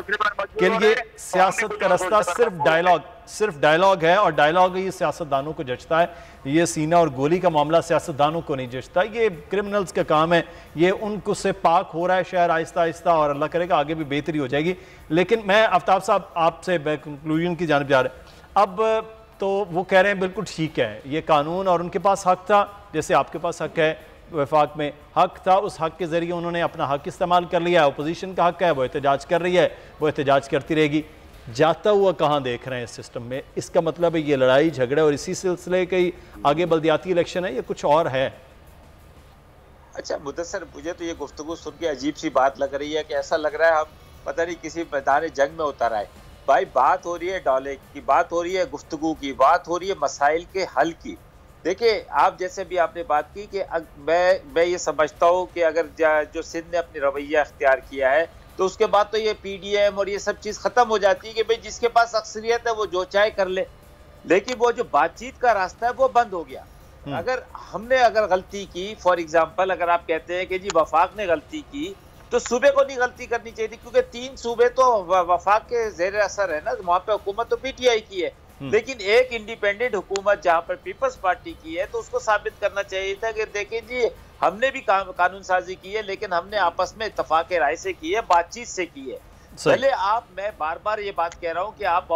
के लिए सियासत का रास्ता सिर्फ डायलॉग है, और डायलॉग ही सियासतदानों को जचता है। ये सीना और गोली का मामला सियासतदानों को नहीं जचता, ये क्रिमिनल्स का काम है। ये उनको से पाक हो रहा है शहर आहिस्ता आहिस्ता, और अल्लाह करेगा आगे भी बेहतरी हो जाएगी। लेकिन मैं आफ्ताब साहब आपसे कंक्लूजन की जानिब जा रहे हैं। अब तो वो कह रहे हैं बिल्कुल ठीक है, ये कानून और उनके पास हक था, जैसे आपके पास हक है, वफाक में हक था, उस हक के ज़रिए उन्होंने अपना हक इस्तेमाल कर लिया है। अपोजिशन का हक है, वो एहतजाज कर रही है, वो एहतजाज करती रहेगी। जाता हुआ कहाँ देख रहे हैं इस सिस्टम में? इसका मतलब है ये लड़ाई झगड़े और इसी सिलसिले के आगे बल्दियाती इलेक्शन है या कुछ और है? अच्छा मुदस्सर, मुझे तो ये गुफ्तगू सुन के अजीब सी बात लग रही है कि ऐसा लग रहा है हम पता नहीं किसी मैदान जंग में उतर आए। भाई बात हो रही है डॉले की, बात हो रही है गुफ्तगू की, बात हो रही है मसाइल के हल की। देखिए आप जैसे भी आपने बात की कि मैं ये समझता हूँ कि अगर जो सिंध ने अपनी रवैया अख्तियार किया है तो उसके बाद तो ये PDM और ये सब चीज़ ख़त्म हो जाती है कि भाई जिसके पास अक्सरियत है वो जो चाहे कर ले। लेकिन वो जो बातचीत का रास्ता है वो बंद हो गया। अगर हमने गलती की, फॉर एग्जाम्पल अगर आप कहते हैं कि जी वफाक ने गलती की, तो सूबे को नहीं गलती करनी चाहिए थी, क्योंकि 3 सूबे तो वफाक के ज़ेर असर है ना, वहाँ पे हुकूमत तो PTI की है। लेकिन एक इंडिपेंडेंट हुकूमत जहाँ पर पीपल्स पार्टी की है, तो उसको साबित करना चाहिए था कि देखें जी हमने भी कानून साजी की है, लेकिन हमने आपस में इत्तफाक राय से की है, बातचीत से की है। पहले मैं बार बार ये बात कह रहा हूँ कि आप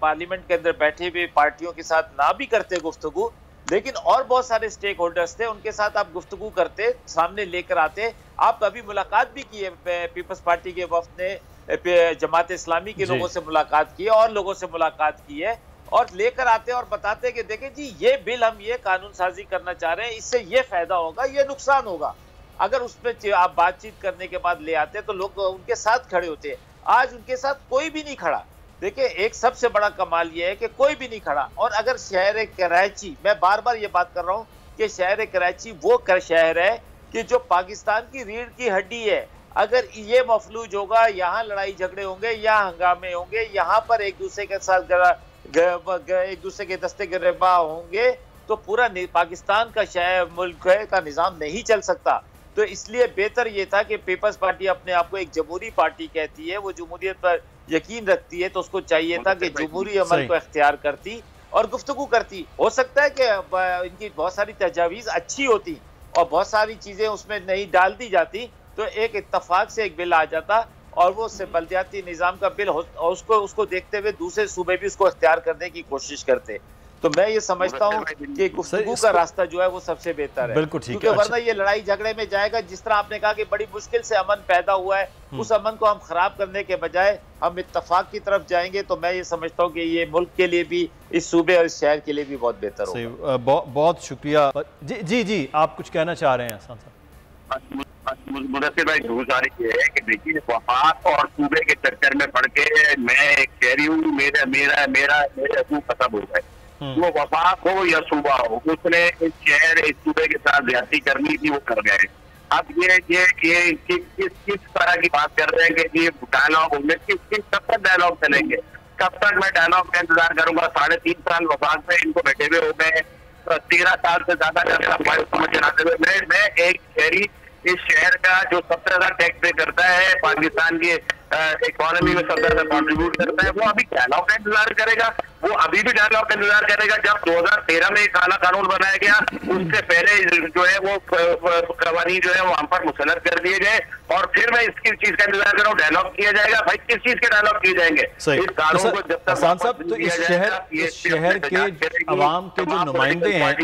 पार्लियामेंट के अंदर बैठे हुए पार्टियों के साथ ना भी करते गुफ्तगू, लेकिन और बहुत सारे स्टेक होल्डर्स थे, उनके साथ आप गुफ्तगू करते, सामने लेकर आते। आप कभी मुलाकात भी की है, पीपल्स पार्टी के वफ्द ने जमात इस्लामी के लोगों से मुलाकात की है और लोगों से मुलाकात की है, और लेकर आते और बताते कि देखें जी ये बिल हम ये कानून साजी करना चाह रहे हैं, इससे ये फायदा होगा, ये नुकसान होगा। अगर उसमें आप बातचीत करने के बाद ले आते तो लोग उनके साथ खड़े होते। आज उनके साथ कोई भी नहीं खड़ा। देखिए एक सबसे बड़ा कमाल ये है कि कोई भी नहीं खड़ा। और अगर शहर कराची, मैं बार बार ये बात कर रहा हूँ कि शहर कराची वो शहर है कि जो पाकिस्तान की रीढ़ की हड्डी है। अगर ये मफलूज होगा, यहाँ लड़ाई झगड़े होंगे, यहाँ हंगामे होंगे, यहाँ पर एक दूसरे के साथ एक दूसरे के दस्ते गिरबा होंगे, तो पूरा पाकिस्तान का शहर मुल्क का निज़ाम नहीं चल सकता। तो इसलिए बेहतर ये था कि पीपल्स पार्टी अपने आप को एक जमहूरी पार्टी कहती है, वो जमहूरियत पर यकीन रखती है, तो उसको चाहिए था कि जमहूरी अमल को इख्तियार करती और गुफ्तगू करती। हो सकता है कि इनकी बहुत सारी तजावीज़ अच्छी होती और बहुत सारी चीज़ें उसमें नहीं डाल दी जाती, तो एक इत्तफाक से एक बिल आ जाता और वो बल्दियाती निज़ाम का बिल हो, और उसको देखते हुए दूसरे सूबे भी उसको इख्तियार करने की कोशिश करते। तो मैं ये समझता हूँ कि गुफ्तगू का रास्ता जो है वो सबसे बेहतर है, बिल्कुल ठीक है। क्योंकि वरना ये लड़ाई झगड़े में जाएगा। जिस तरह आपने कहा कि बड़ी मुश्किल से अमन पैदा हुआ है, उस अमन को हम खराब करने के बजाय हम इत्तफाक की तरफ जाएंगे, तो मैं ये समझता हूँ कि ये मुल्क के लिए भी, इस सूबे और इस शहर के लिए भी बहुत बेहतर होगा। बहुत शुक्रिया। जी आप कुछ कहना चाह रहे हैं? मुदस्सिर भाई, गुजारिश ये है कि देखिए वफाक और सूबे के चक्कर में पड़ के मैं कह रही हूँ मेरा हकूक खत्म हो गए। वो वफाक हो या सूबा हो, उसने इस शहर इस सूबे के साथ ज्यादती करनी थी, वो कर गए। अब ये किस तरह की बात कर रहे हैं कि ये डायलॉग होंगे, कब तक डायलॉग चलेंगे? कब तक मैं डायलॉग का इंतजार करूंगा? 3.5 साल वफाक में इनको बैठे हुए हो गए, 13 साल से ज्यादा समझ चलाते हुए। मैं एक शहरी इस शहर का जो सबसे ज्यादा टैक्स पे करता है, पाकिस्तान की इकोनॉमी में सबसे ज्यादा कॉन्ट्रीब्यूट करता है, वो अभी डायलॉग का इंतजार करेगा? वो अभी भी डायलॉग का इंतजार करेगा? जब 2013 में काला कानून बनाया गया, उससे पहले जो है वो कवानीन जो है वहां पर मुसलत कर दिए गए, और फिर मैं इसकी चीज का इंतजार कर रहा हूँ, डायलॉग किया जाएगा। भाई किस चीज के डायलॉग किए जाएंगे? इस कानून को जब तक तो इस शहर के अवाम के जो नुमाइंदे हैं,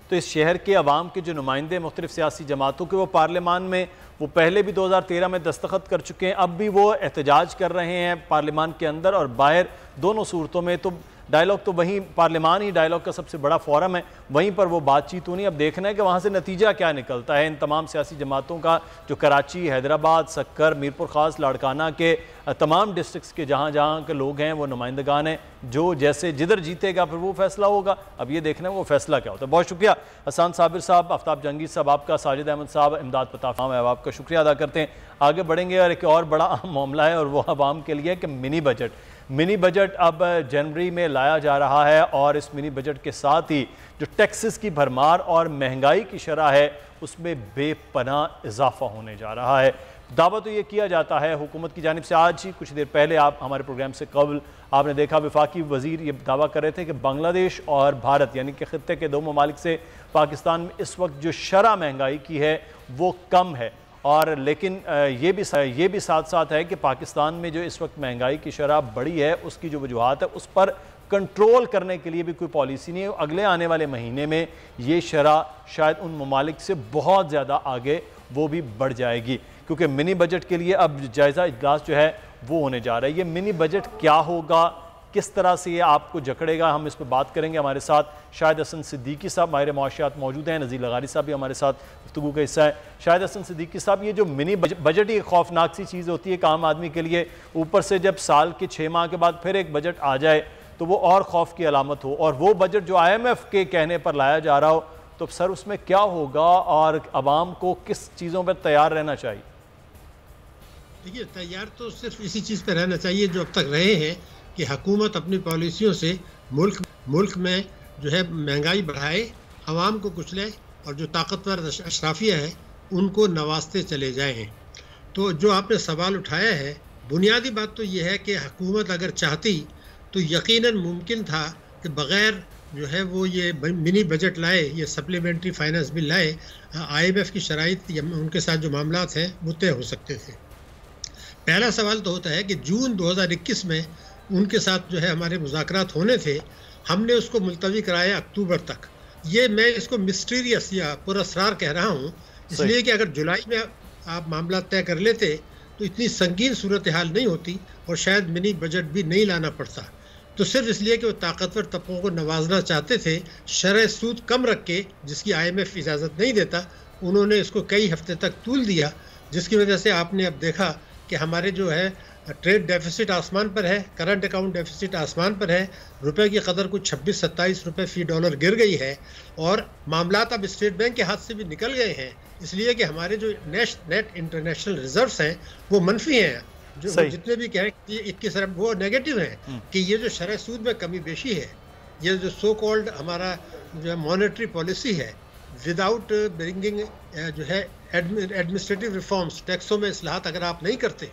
तो इस शहर के अवाम के जो नुमाइंदे मुख्तलिफ सियासी जमातों के, वो पार्लियामान में वो पहले भी 2013 में दस्तखत कर चुके हैं, अब भी वो एहतजाज कर रहे हैं पार्लियामान के अंदर और बाहर, दोनों सूरतों में। तो डायलॉग तो वहीं पार्लियामान ही डायलॉग का सबसे बड़ा फोरम है, वहीं पर वो बातचीत होनी। अब देखना है कि वहाँ से नतीजा क्या निकलता है। इन तमाम सियासी जमातों का जो कराची, हैदराबाद, सक्कर, मीरपुर ख़ास, लाड़काना के तमाम डिस्ट्रिक्ट्स के जहाँ जहाँ के लोग हैं वो नुमाइंदगान हैं, जो जैसे जिधर जीतेगा फिर वो फैसला होगा। अब ये देखना है वो फैसला क्या होता है। बहुत शुक्रिया हसन साबिर साहब, आफ्ताब जहांगीर साहब आपका, साजिद अहमद साहब, इमदाद पताफ है, आपका शुक्रिया अदा करते हैं। आगे बढ़ेंगे और एक और बड़ा अहम मामला है और वो आवाम के लिए कि मिनी बजट अब जनवरी में लाया जा रहा है और इस मिनी बजट के साथ ही जो टैक्सेस की भरमार और महंगाई की शरह है उसमें बेपनाह इजाफा होने जा रहा है। दावा तो ये किया जाता है हुकूमत की जानिब से। आज ही कुछ देर पहले आप हमारे प्रोग्राम से कबल आपने देखा वफाकी वजीर ये दावा कर रहे थे कि बांग्लादेश और भारत यानी कि खित्ते के दो ममालिक से पाकिस्तान में इस वक्त जो शरह महंगाई की है वो कम है। और लेकिन ये भी साथ साथ है कि पाकिस्तान में जो इस वक्त महंगाई की शरह बढ़ी है उसकी जो वजूहात है उस पर कंट्रोल करने के लिए भी कोई पॉलिसी नहीं है। अगले आने वाले महीने में ये शरह शायद उन ममालिक से बहुत ज़्यादा आगे वो भी बढ़ जाएगी, क्योंकि मिनी बजट के लिए अब जायज़ा इजलास जो है वो होने जा रहा है। ये मिनी बजट क्या होगा, किस तरह से ये आपको जकड़ेगा, हम इस पर बात करेंगे। हमारे साथ शाहिद हसन सिद्दीकी साहब माहिर मुआशियात मौजूद हैं, नज़ीर लगारी साहब भी हमारे साथ गुफ्तगू का हिस्सा है। शाहिद हसन सिद्दीकी साहब, ये जो मिनी बजट ही खौफनाक सी चीज़ होती है एक आम आदमी के लिए, ऊपर से जब साल के 6 माह के बाद फिर एक बजट आ जाए तो वो और खौफ की अलामत हो, और वो बजट जो IMF के कहने पर लाया जा रहा हो, तो सर उसमें क्या होगा और आवाम को किस चीज़ों पर तैयार रहना चाहिए? देखिए, तैयार तो सिर्फ इसी चीज़ पर रहना चाहिए जो अब तक रहे हैं कि हुकूमत अपनी पॉलिसियों से मुल्क में जो है महंगाई बढ़ाए, आवाम को कुचले और जो ताकतवर अशराफिया है उनको नवाजते चले जाएं। तो जो आपने सवाल उठाया है, बुनियादी बात तो ये है कि हुकूमत अगर चाहती तो यकीनन मुमकिन था कि बग़ैर जो है वो ये मिनी बजट लाए, ये सप्लीमेंट्री फाइनेंस बिल लाए, IMF की शराइत या उनके साथ जो मामलात हैं वो तय हो सकते थे। पहला सवाल तो होता है कि जून 2021 में उनके साथ जो है हमारे मुज़ाकरात होने थे, हमने उसको मुलतवी कराया अक्टूबर तक। ये मैं इसको मिस्टीरियस या पुरअसरार कह रहा हूँ इसलिए कि अगर जुलाई में आप मामला तय कर लेते तो इतनी संगीन सूरत हाल नहीं होती और शायद मिनी बजट भी नहीं लाना पड़ता। तो सिर्फ इसलिए कि वो ताकतवर तबकों को नवाजना चाहते थे, शरह सूद कम रख के, जिसकी IMF इजाज़त नहीं देता, उन्होंने इसको कई हफ्ते तक तूल दिया, जिसकी वजह से आपने अब देखा कि हमारे जो है ट्रेड डेफिसिट आसमान पर है, करंट अकाउंट डेफिसिट आसमान पर है, रुपए की कदर कुछ 26-27 रुपए फी डॉलर गिर गई है और मामलात अब स्टेट बैंक के हाथ से भी निकल गए हैं, इसलिए कि हमारे जो नेट इंटरनेशनल रिजर्व्स हैं वो मनफी हैं। जो जितने भी कहें कि 21 अरब वो नेगेटिव हैं कि ये जो शरह सूद में कमी बेशी है, ये जो सो कॉल्ड हमारा जो है मॉनेटरी पॉलिसी है, विदाउट ब्रिंगिंग जो है एडमिनिस्ट्रेटिव रिफॉर्म्स, टैक्सों में इस्लाहात अगर आप नहीं करते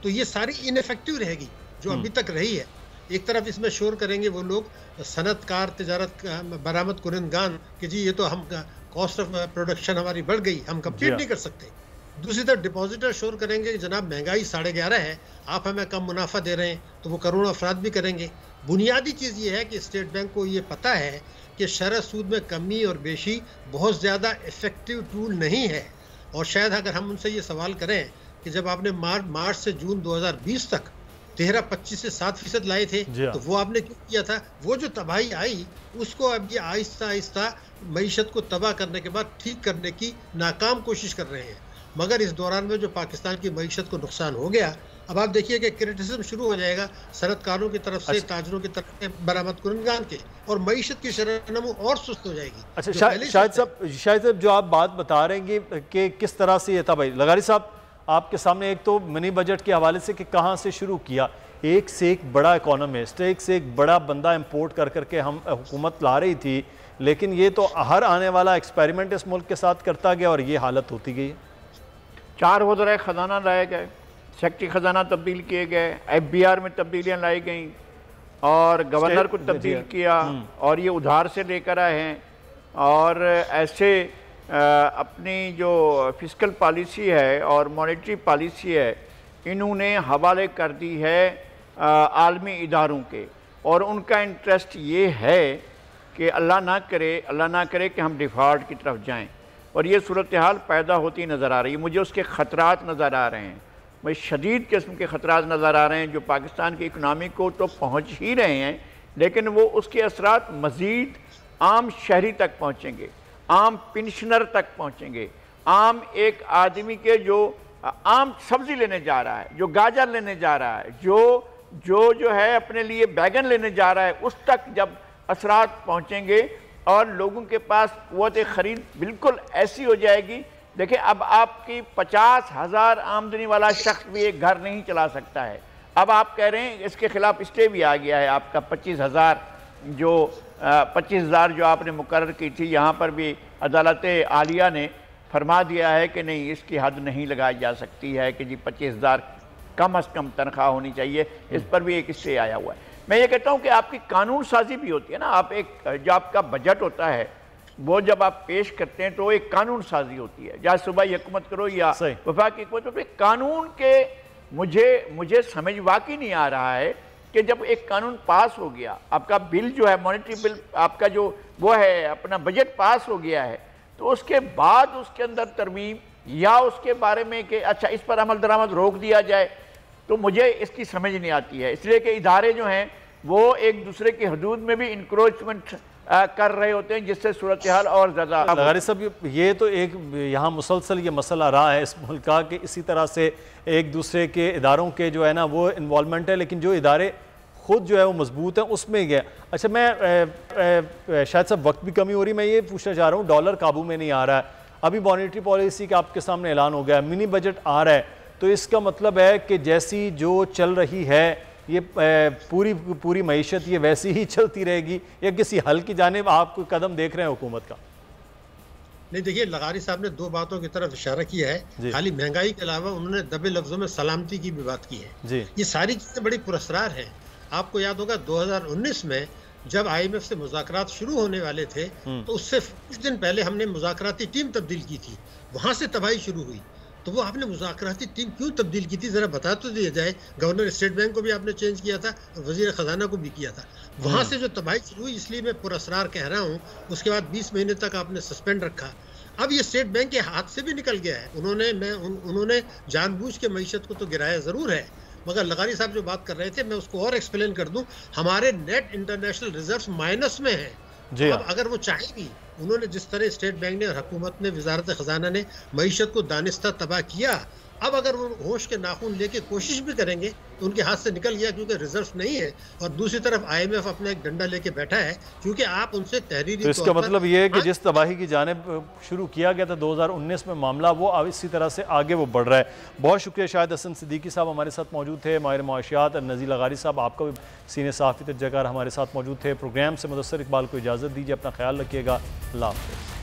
तो ये सारी इनफेक्टिव रहेगी जो अभी तक रही है। एक तरफ इसमें शोर करेंगे वो लोग सनतकार, तिजारत बरामद कुनंदगान कि जी ये तो हम कॉस्ट ऑफ प्रोडक्शन हमारी बढ़ गई, हम कंप्लीट नहीं कर सकते। दूसरी तरफ डिपॉजिटर शोर करेंगे कि जनाब महंगाई 11.5 है, आप हमें कम मुनाफा दे रहे हैं, तो वो करोड़ों अफराद भी करेंगे। बुनियादी चीज़ ये है कि स्टेट बैंक को ये पता है कि शरह सूद में कमी और बेशी बहुत ज़्यादा इफ़ेक्टिव टूल नहीं है। और शायद अगर हम उनसे ये सवाल करें कि जब आपने मार्च से जून 2020 तक 13-25 से 7% लाए थे तो वो आपने क्यों किया था? वो जो तबाही आई उसको अब ये आहिस्ता आहिस्ता मईशत को तबाह करने के बाद ठीक करने की नाकाम कोशिश कर रहे हैं। मगर इस दौरान में जो पाकिस्तान की मईशत को नुकसान हो गया, अब आप देखिए कि क्रिटिसिज्म शुरू हो जाएगा सनतकारों की तरफ से, ताजरों की तरफ से, बरामद कुनंदगान के, और मईशत की शरह और सुस्त हो जाएगी। अच्छा शाहिद साहब जो आप बात बता रहे हैं कि किस तरह से ये था, भाई लगारी साहब आपके सामने एक तो मिनी बजट के हवाले से कि कहाँ से शुरू किया, एक से एक बड़ा इकोनॉमिस्ट, एक से एक बड़ा बंदा इंपोर्ट कर करके हम हुकूमत ला रही थी, लेकिन ये तो हर आने वाला एक्सपेरिमेंट इस मुल्क के साथ करता गया और ये हालत होती गई। 4 वज़राए ख़जाना लाए गए, सेक्रेटरी ख़जाना तब्दील किए गए, FBR में तब्दीलियाँ लाई गई और गवर्नर को तब्दील किया और ये उधार से लेकर आए हैं। और ऐसे अपनी जो फिस्कल पॉलिसी है और मॉनेटरी पॉलिसी है इन्होंने हवाले कर दी है आलमी इदारों के, और उनका इंटरेस्ट ये है कि अल्लाह ना करे कि हम डिफ़ॉल्ट की तरफ जाएं, और ये सूरत हाल पैदा होती नज़र आ रही है। मुझे उसके ख़तरात नज़र आ रहे हैं, मुझे शदीद किस्म के ख़तरात नज़र आ रहे हैं जो पाकिस्तान की इकनॉमी को तो पहुँच ही रहे हैं, लेकिन वो उसके असरात मज़ीद आम शहरी तक पहुँचेंगे, आम पेंशनर तक पहुँचेंगे, आम एक आदमी के जो आम सब्ज़ी लेने जा रहा है, जो गाजर लेने जा रहा है, जो है अपने लिए बैगन लेने जा रहा है, उस तक जब असरात पहुँचेंगे और लोगों के पास क़ुव्वत ख़रीद बिल्कुल ऐसी हो जाएगी। देखिए, अब आपकी 50,000 आमदनी वाला शख्स भी एक घर नहीं चला सकता है। अब आप कह रहे हैं इसके खिलाफ स्टे भी आ गया है आपका 25,000 जो आपने मुकर्रर की थी, यहाँ पर भी अदालत आलिया ने फरमा दिया है कि नहीं, इसकी हद नहीं लगाई जा सकती है कि जी 25,000 कम अज़ कम तनख्वाह होनी चाहिए। इस पर भी एक स्टे आया हुआ है। मैं ये कहता हूँ कि आपकी कानून साजी भी होती है ना, आप एक जो आपका बजट होता है वो जब आप पेश करते हैं तो एक कानून साजी होती है, या सूबाई हुकूमत करो या वफाकी हुकूमत, तो कानून के मुझे समझ वाकई नहीं आ रहा है कि जब एक कानून पास हो गया, आपका बिल जो है मॉनेटरी बिल, आपका जो वो है अपना बजट पास हो गया है, तो उसके बाद उसके अंदर तरमीम या उसके बारे में कि अच्छा इस पर अमल दरामद रोक दिया जाए, तो मुझे इसकी समझ नहीं आती है। इसलिए कि इदारे जो हैं वो एक दूसरे की हदूद में भी इंक्रोचमेंट कर रहे होते हैं, जिससे सूरत हाल और ज़्यादा। लगारी साहब, ये तो एक यहाँ मुसलसल ये मसला रहा है इस मुल्क का कि इसी तरह से एक दूसरे के इदारों के जो है ना वो इन्वॉल्वमेंट है, लेकिन जो इदारे खुद जो है वो मजबूत है उसमें गया। अच्छा, मैं शायद सब वक्त भी कमी हो रही, मैं ये पूछना चाह रहा हूँ, डॉलर काबू में नहीं आ रहा है, अभी मॉनेटरी पॉलिसी का आपके सामने ऐलान हो गया, मिनी बजट आ रहा है, तो इसका मतलब है कि जैसी जो चल रही है ये पूरी मईशत ये वैसी ही चलती रहेगी, या किसी हल की जानिब आप कोई कदम देख रहे हैं हुकूमत का? नहीं, देखिए, लगारी साहब ने दो बातों की तरफ इशारा किया है। खाली महंगाई के अलावा उन्होंने दबे लफ्जों में सलामती की भी बात की है जी। ये सारी चीजें बड़ी पुरस्कार हैं। आपको याद होगा 2019 में जब IMF से मुज़ाकरात शुरू होने वाले थे, तो उससे कुछ दिन पहले हमने मुज़ाकराती टीम तब्दील की थी, वहां से तबाही शुरू हुई। तो वो आपने मुज़ाकराती टीम क्यों तब्दील की थी, ज़रा बता तो दिया जाए। गवर्नर स्टेट बैंक को भी आपने चेंज किया था, वज़ीर ख़जाना को भी किया था। वहाँ से जो तबाही शुरू हुई, इसलिए मैं पुरस्कार कह रहा हूँ। उसके बाद 20 महीने तक आपने सस्पेंड रखा। अब ये स्टेट बैंक के हाथ से भी निकल गया है। उन्होंने जानबूझ के मईशत को तो गिराया ज़रूर है, मगर लगारी साहब जो बात कर रहे थे, मैं उसको और एक्सप्लेन कर दूं। हमारे नेट इंटरनेशनल रिजर्व्स माइनस में है। अब अगर वो चाहेगी, उन्होंने जिस तरह स्टेट बैंक ने और हुकूमत ने, वजारत खजाना ने मईशत को दानिस्ता तबाह किया, अब अगर वो होश के नाखून लेके कोशिश भी करेंगे तो उनके हाथ से निकल गया, क्योंकि रिजर्व नहीं है। और दूसरी तरफ IMF अपना एक डंडा लेके बैठा है, क्योंकि आप उनसे तहरीरी तो इसका मतलब ये है कि जिस तबाही की जानिब शुरू किया गया था 2019 में मामला, वो अब इसी तरह से आगे वो बढ़ रहा है। बहुत शुक्रिया शाहिद हसन सिद्दीकी साहब हमारे साथ मौजूद थे, माहिर मुआशियात नज़ीर लगारी साहब आपका भी सीनियर सहाफ़ी तजज़ियाकार हमारे साथ मौजूद थे। प्रोग्राम से मुदस्सर इकबाल को इजाज़त दीजिए, अपना ख्याल रखिएगा, अल्लाह हाफ़िज़।